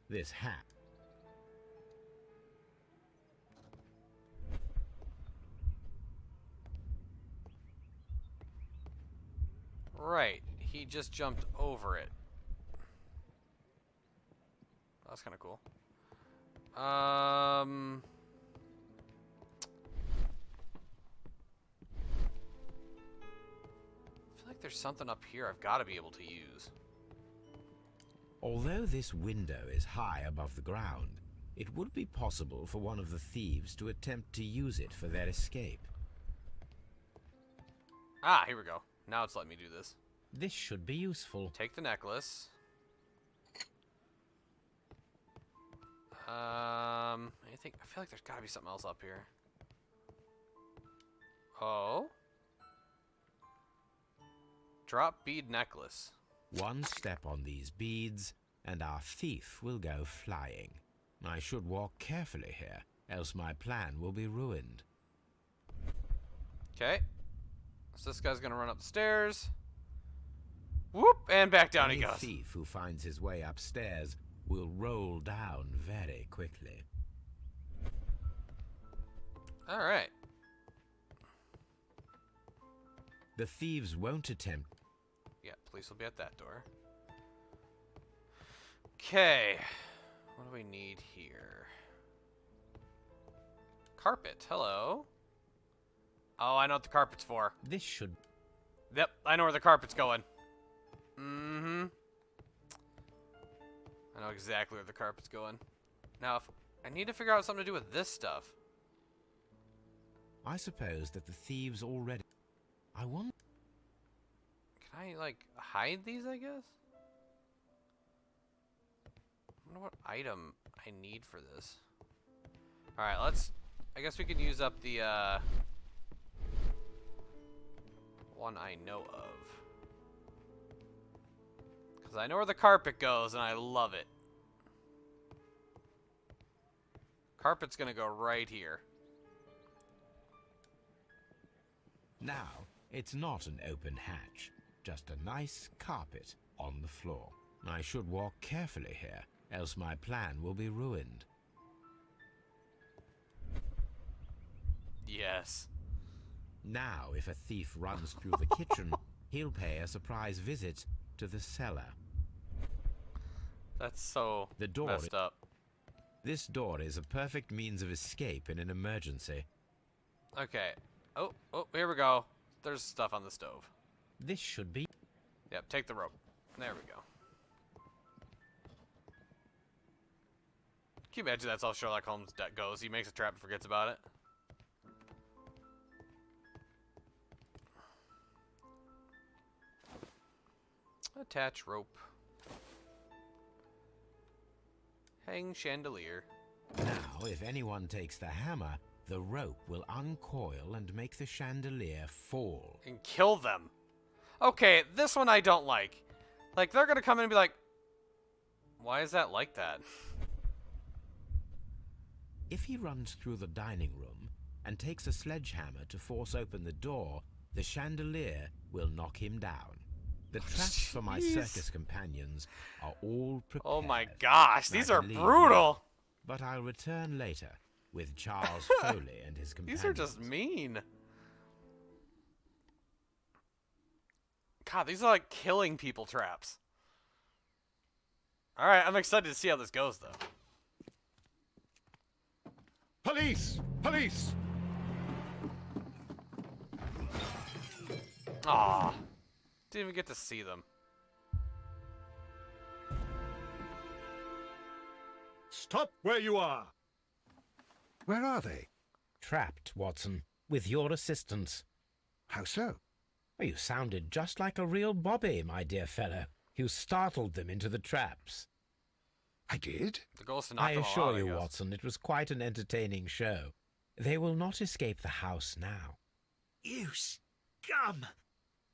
This hat. Right. He just jumped over it. That's kind of cool. I feel like there's something up here I've got to be able to use. Although this window is high above the ground, it would be possible for one of the thieves to attempt to use it for their escape. Ah, here we go. Now it's letting me do this. This should be useful. Take the necklace. I feel like there's gotta be something else up here. Oh. Drop bead necklace. One step on these beads, and our thief will go flying. I should walk carefully here, else my plan will be ruined. Okay. So this guy's gonna run up the stairs. Whoop! And back down he Any goes. thief who finds his way upstairs will roll down very quickly. Alright. The thieves won't attempt. Yeah, police will be at that door. Okay. What do we need here? Carpet. Hello. Oh, I know what the carpet's for. This should... Yep, I know where the carpet's going. Mm-hmm. I know exactly where the carpet's going. Now, if I need to figure out something to do with this stuff. I suppose that the thieves already... I wonder... Can I, like, hide these, I guess? I wonder what item I need for this. Alright, let's... I guess we can use up the, one I know of. Because I know where the carpet goes, and I love it. Carpet's gonna go right here. Now, it's not an open hatch, just a nice carpet on the floor. I should walk carefully here, else my plan will be ruined. Yes. Now, if a thief runs through the kitchen, he'll pay a surprise visit to the cellar. That's so The door messed up. This door is a perfect means of escape in an emergency. Okay. Oh, here we go. There's stuff on the stove. This should be... Yep, take the rope. There we go. Can you imagine that's how Sherlock Holmes goes? He makes a trap and forgets about it. Attach rope. Hang chandelier. Now, if anyone takes the hammer, the rope will uncoil and make the chandelier fall. And kill them. Okay, this one I don't like. Like, they're gonna come in and be like, why is that like that? If he runs through the dining room and takes a sledgehammer to force open the door, the chandelier will knock him down. The traps for my circus companions are all prepared. Oh my gosh, I these are can leave brutal. now, but I'll return later with Charles Foley and his companions. These are just mean. God, these are like killing people traps. Alright, I'm excited to see how this goes, though. Police! Police! Aw. Didn't even get to see them. Stop where you are! Where are they? Trapped, Watson, with your assistance. How so? Well, you sounded just like a real Bobby, my dear fellow. You startled them into the traps. I did? The goal is to knock I them all assure out, you, I guess. Watson, it was quite an entertaining show. They will not escape the house now. You scum!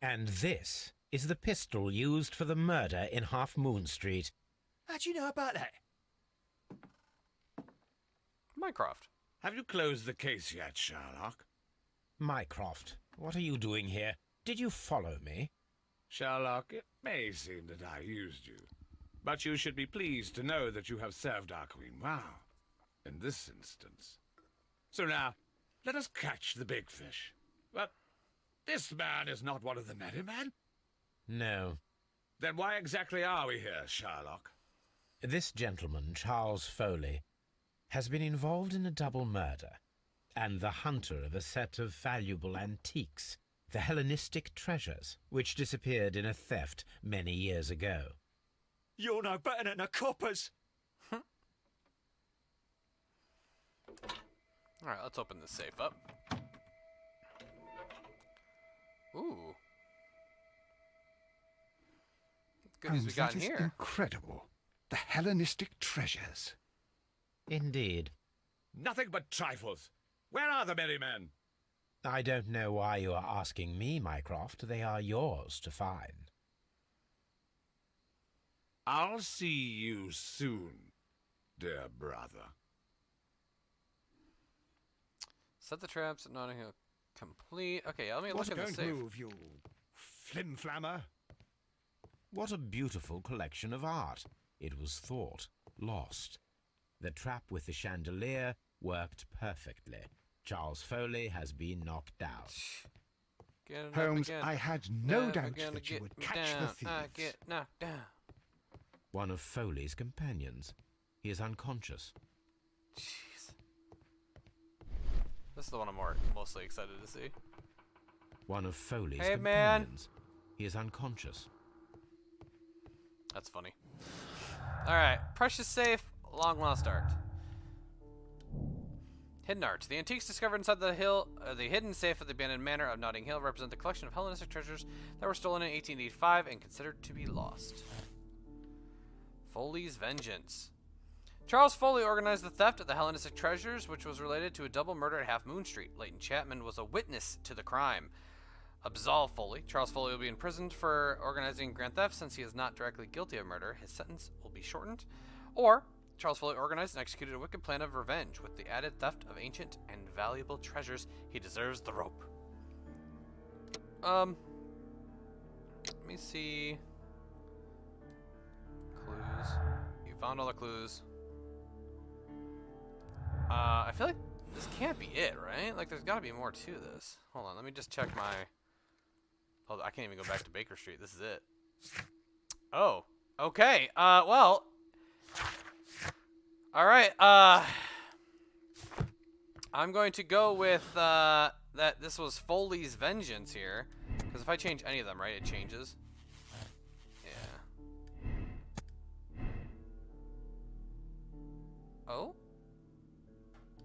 And this is the pistol used for the murder in Half Moon Street. How do you know about that? Mycroft. Have you closed the case yet, Sherlock? Mycroft, what are you doing here? Did you follow me? Sherlock, it may seem that I used you, but you should be pleased to know that you have served our queen well, in this instance. So now, let us catch the big fish. But this man is not one of the merry men. No. Then why exactly are we here, Sherlock? This gentleman, Charles Foley, has been involved in a double murder, and the hunter of a set of valuable antiques, the Hellenistic treasures, which disappeared in a theft many years ago. You're no better than the coppers. Alright, let's open this safe up. Ooh. What goodies we got in that is here? incredible. The Hellenistic treasures. Indeed. Nothing but trifles. Where are the merry men? I don't know why you are asking me, Mycroft. They are yours to find. I'll see you soon, dear brother. Set the traps at Notting Hill complete. Okay, let me look What in the don't safe. move, you flim-flammer. What a beautiful collection of art. It was thought lost. The trap with the chandelier worked perfectly. Charles Foley has been knocked out. Get it up Holmes, again. I had no Never doubt gonna that you get would me catch down. the I thieves. get knocked down. One of Foley's companions. He is unconscious. Jeez. This is the one I'm mostly excited to see. One of Foley's Hey, man. companions. He is unconscious. That's funny. Alright, precious safe, long lost art. Hidden art. The antiques discovered inside the hidden safe of the abandoned manor of Notting Hill represent the collection of Hellenistic treasures that were stolen in 1885 and considered to be lost. Foley's Vengeance. Charles Foley organized the theft of the Hellenistic treasures, which was related to a double murder at Half Moon Street. Leighton Chapman was a witness to the crime. Absolve Foley. Charles Foley will be imprisoned for organizing grand theft since he is not directly guilty of murder. His sentence will be shortened. Or, Charles Foley organized and executed a wicked plan of revenge. With the added theft of ancient and valuable treasures, he deserves the rope. Let me see. Clues. You found all the clues. I feel like this can't be it, right? Like, there's got to be more to this. Hold on, let me just check my... Oh, I can't even go back to Baker Street. This is it. Oh, okay. Well... Alright, I'm going to go with, that this was Foley's Vengeance here. Because if I change any of them, right, it changes. Yeah. Oh?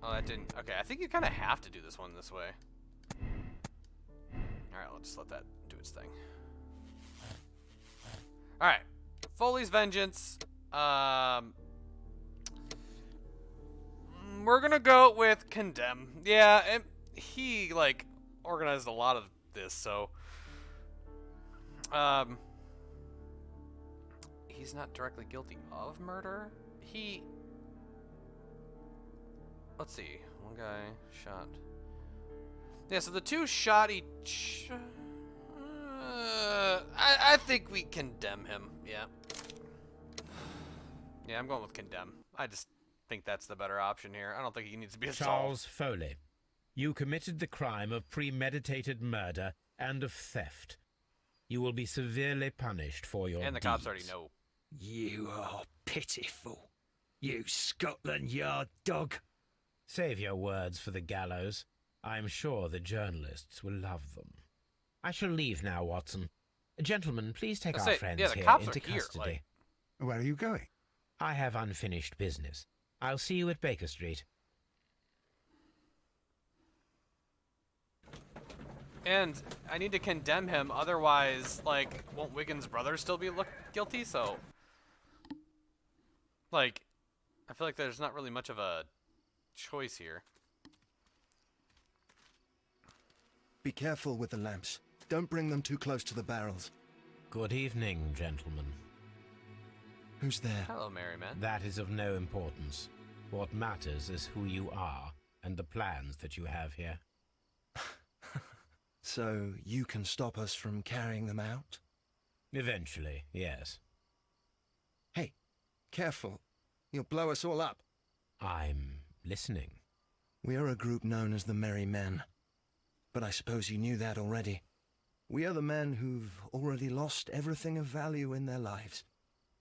Oh, that didn't... Okay, I think you kind of have to do this one this way. Alright, let's just let that do its thing. Alright. Foley's Vengeance. We're gonna go with Condemn. Yeah, he, like, organized a lot of this, so... He's not directly guilty of murder? Let's see. One guy shot... Yeah, so the two shot each... I think we condemn him, yeah. Yeah, I'm going with Condemn. I just think that's the better option here. I don't think he needs to be absolved. Charles Foley, you committed the crime of premeditated murder and of theft. You will be severely punished for your And the deeds. cops already know. You are pitiful. You Scotland Yard dog. Save your words for the gallows. I'm sure the journalists will love them. I shall leave now, Watson. Gentlemen, please take our friends yeah, the here cops into are here, custody. like... Where are you going? I have unfinished business. I'll see you at Baker Street. And I need to condemn him, otherwise, like, won't Wiggins' brother still be guilty? So, like, I feel like there's not really much of a choice here. Be careful with the lamps. Don't bring them too close to the barrels. Good evening, gentlemen. Who's there? Hello, Merryman. That is of no importance. What matters is who you are and the plans that you have here. So you can stop us from carrying them out? Eventually, yes. Hey, careful. You'll blow us all up. I'm listening. We are a group known as the Merry Men. But I suppose you knew that already. We are the men who've already lost everything of value in their lives.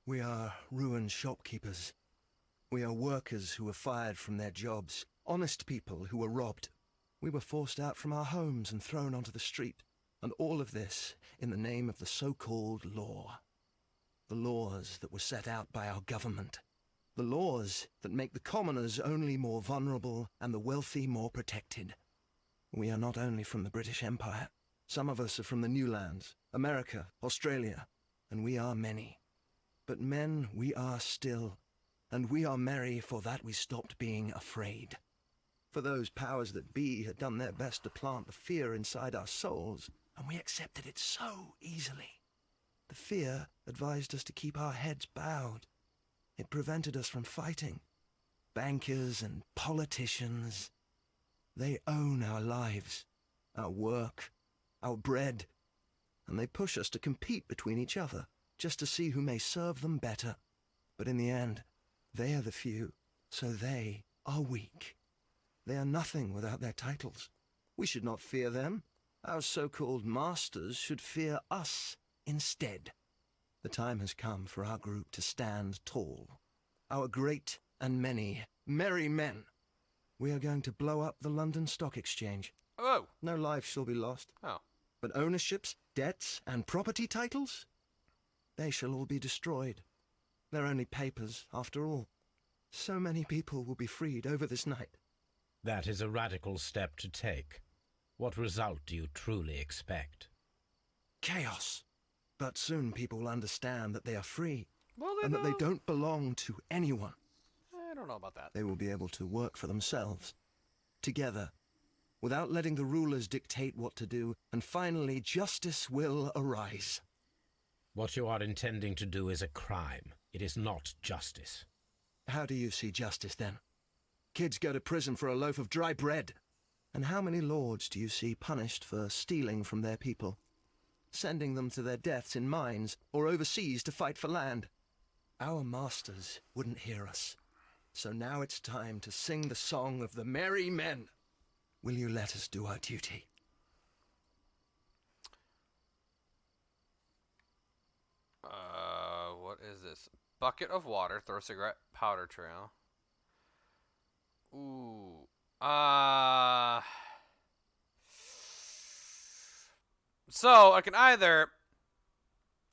We are ruined shopkeepers. We are workers who were fired from their jobs. Honest people who were robbed. We were forced out from our homes and thrown onto the street. And all of this in the name of the so-called law. the laws that were set out by our government. The laws that make the commoners only more vulnerable and the wealthy more protected. We are not only from the British Empire. Some of us are from the New Lands, America, Australia, and we are many. But men we are still, and we are merry for that we stopped being afraid. For those powers that be had done their best to plant the fear inside our souls, and we accepted it so easily. The fear advised us to keep our heads bowed. It prevented us from fighting. Bankers and politicians, they own our lives, our work, our bread, and they push us to compete between each other, just to see who may serve them better. But in the end, they are the few, so they are weak. They are nothing without their titles. We should not fear them. Our so-called masters should fear us instead. The time has come for our group to stand tall. Our great and many merry men. We are going to blow up the London Stock Exchange. Oh. No life shall be lost. Oh. But ownerships, debts, and property titles? They shall all be destroyed. They're only papers, after all. So many people will be freed over this night. That is a radical step to take. What result do you truly expect? Chaos. But soon people will understand that they are free, Well, and that they don't belong to anyone. I don't know about that. They will be able to work for themselves, together, without letting the rulers dictate what to do, and finally justice will arise. What you are intending to do is a crime. It is not justice. How do you see justice, then? Kids go to prison for a loaf of dry bread. And how many lords do you see punished for stealing from their people? Sending them to their deaths in mines or overseas to fight for land? Our masters wouldn't hear us. So now it's time to sing the song of the merry men. Will you let us do our duty? What is this? Bucket of water, throw cigarette, powder trail. Ooh. So, I can either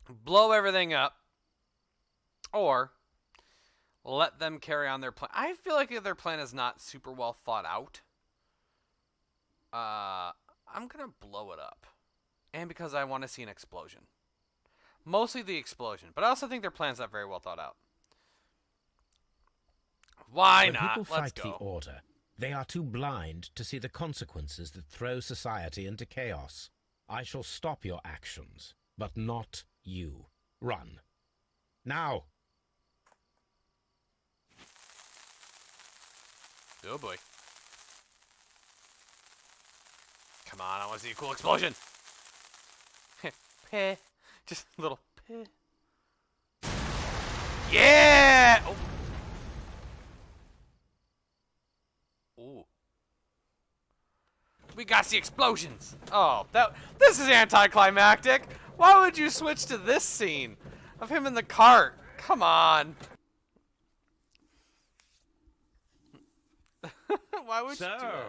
blow everything up, or let them carry on their plan. I feel like their plan is not super well thought out. I'm gonna blow it up. And because I want to see an explosion. Mostly the explosion, but I also think their plan's not very well thought out. Why when not? People Let's fight go. the order. They are too blind to see the consequences that throw society into chaos. I shall stop your actions, but not you. Run. Now! Oh boy. Come on, I want to see a cool explosion. Peh. Just a little peh. Yeah! Oh. Ooh. We got to see explosions. Oh, this is anticlimactic. Why would you switch to this scene of him in the cart? Come on. Why would you do it?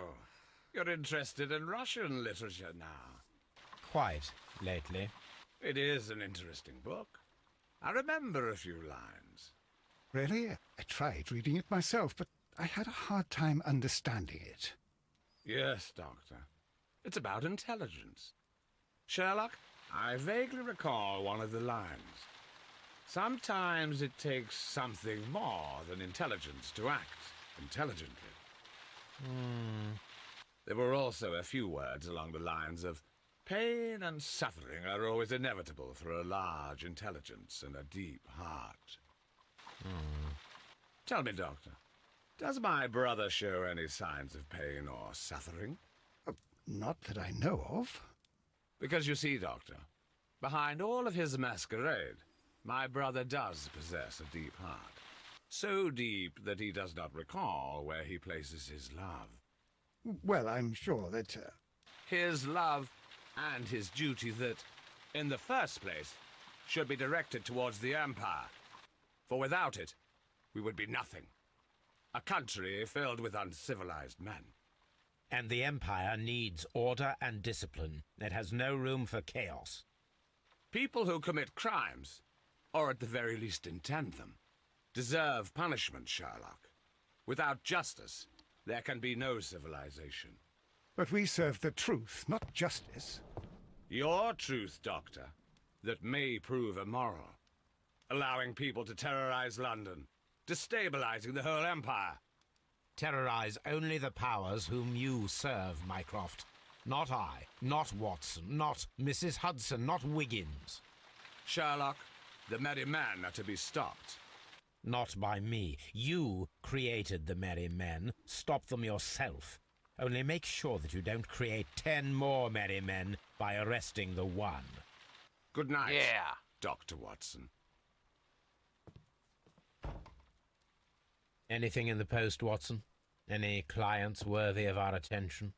You're interested in Russian literature now. Quite lately. It is an interesting book. I remember a few lines. Really? I tried reading it myself, but I had a hard time understanding it. Yes, Doctor. It's about intelligence. Sherlock, I vaguely recall one of the lines. Sometimes it takes something more than intelligence to act intelligently. There were also a few words along the lines of, pain and suffering are always inevitable for a large intelligence and a deep heart. Tell me, Doctor, does my brother show any signs of pain or suffering? Not that I know of. Because you see, Doctor, behind all of his masquerade, my brother does possess a deep heart. So deep that he does not recall where he places his love. Well, I'm sure that... His love and his duty that, in the first place, should be directed towards the Empire. For without it, we would be nothing. A country filled with uncivilized men. And the Empire needs order and discipline. It has no room for chaos. People who commit crimes or at the very least intend them, deserve punishment, Sherlock. Without justice, there can be no civilization. But we serve the truth, not justice. Your truth, Doctor, that may prove immoral. Allowing people to terrorize London, destabilizing the whole empire. Terrorize only the powers whom you serve, Mycroft. Not I, not Watson, not Mrs. Hudson, not Wiggins. Sherlock, the merry men are to be stopped. Not by me. You created the merry men. Stop them yourself. Only make sure that you don't create 10 more merry men by arresting the one. Good night, Yeah. Dr. Watson. Anything in the post, Watson? Any clients worthy of our attention?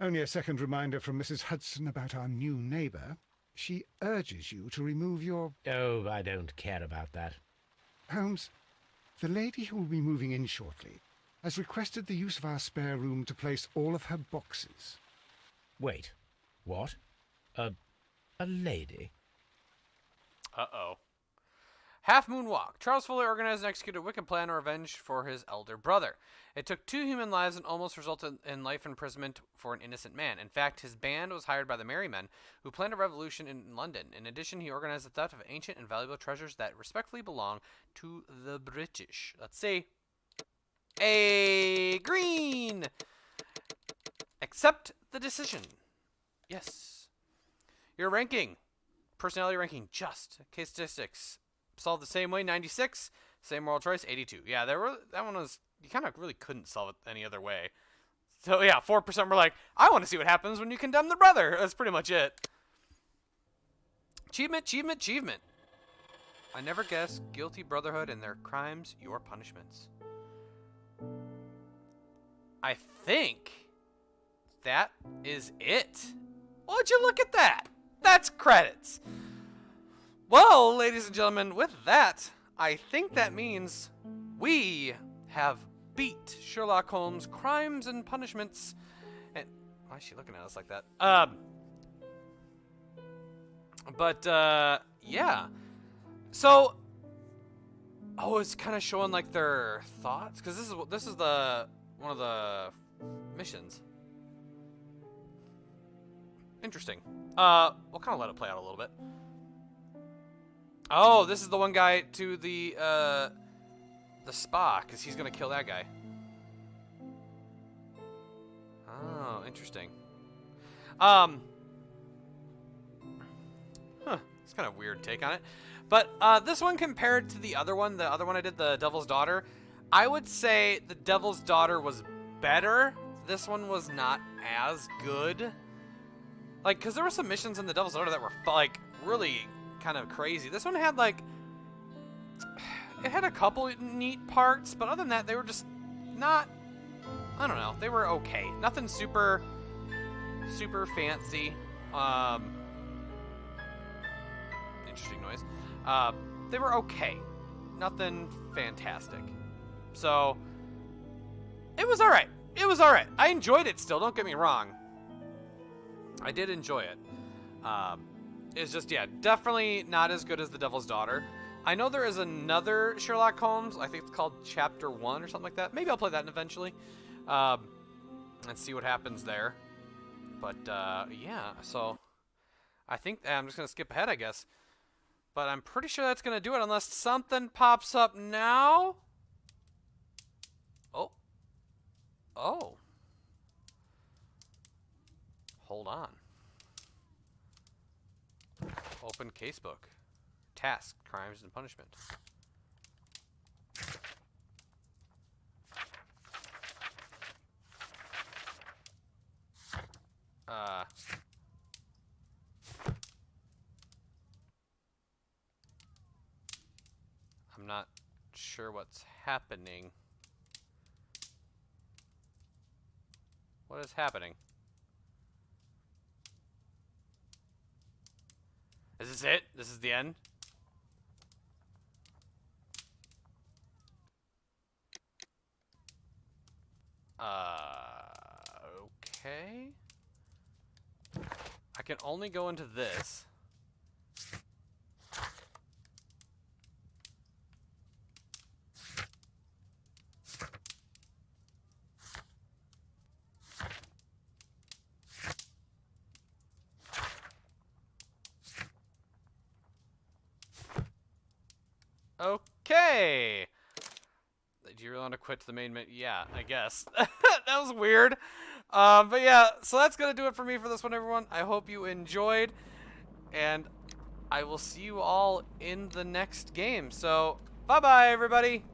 Only a second reminder from Mrs. Hudson about our new neighbour. She urges you to remove your... Oh, I don't care about that. Holmes, the lady who will be moving in shortly has requested the use of our spare room to place all of her boxes. Wait, what? A lady? Uh-oh. Half Moon Walk. Charles Fuller organized and executed a wicked plan of revenge for his elder brother. It took 2 human lives and almost resulted in life imprisonment for an innocent man. In fact, his band was hired by the Merry Men, who planned a revolution in London. In addition, he organized the theft of ancient and valuable treasures that respectfully belong to the British. Let's see. A green! Accept the decision. Yes. Your ranking. Personality ranking, just. Case statistics. Solved the same way, 96. Same moral choice, 82. Yeah, that one was, you kind of really couldn't solve it any other way. So yeah, 4% were like, I want to see what happens when you condemn the brother. That's pretty much it. Achievement, achievement, achievement. I never guessed guilty brotherhood and their crimes, your punishments. I think that is it. Would you look at that? That's credits. Well, ladies and gentlemen, with that, I think that means we have beat Sherlock Holmes' Crimes and Punishments. And why is she looking at us like that? Yeah. So, it's kind of showing like their thoughts, because this is the one of the missions. Interesting. We'll kind of let it play out a little bit. Oh, this is the one guy to the spa, because he's going to kill that guy. Oh, interesting. It's kind of a weird take on it. But this one compared to the other one I did, the Devil's Daughter, I would say the Devil's Daughter was better. This one was not as good. Like, because there were some missions in the Devil's Daughter that were, like, really kind of crazy. This one had, like, it had a couple neat parts, but other than that, they were just not, I don't know, they were okay. Nothing super fancy. Interesting noise. They were okay. Nothing fantastic. So, it was alright. It was alright. I enjoyed it still, don't get me wrong. I did enjoy it. It's just, yeah, definitely not as good as The Devil's Daughter. I know there is another Sherlock Holmes. I think it's called Chapter 1 or something like that. Maybe I'll play that eventually. And see what happens there. But, yeah, so I think I'm just going to skip ahead, I guess. But I'm pretty sure that's going to do it unless something pops up now. Oh. Hold on. Open casebook. Task, crimes and punishment. I'm not sure what's happening. What is happening? Is this it? This is the end? Okay. I can only go into this. Okay. Do you really want to quit the main menu? Yeah, I guess. That was weird. But yeah, so that's going to do it for me for this one, everyone. I hope you enjoyed. And I will see you all in the next game. So, bye-bye, everybody.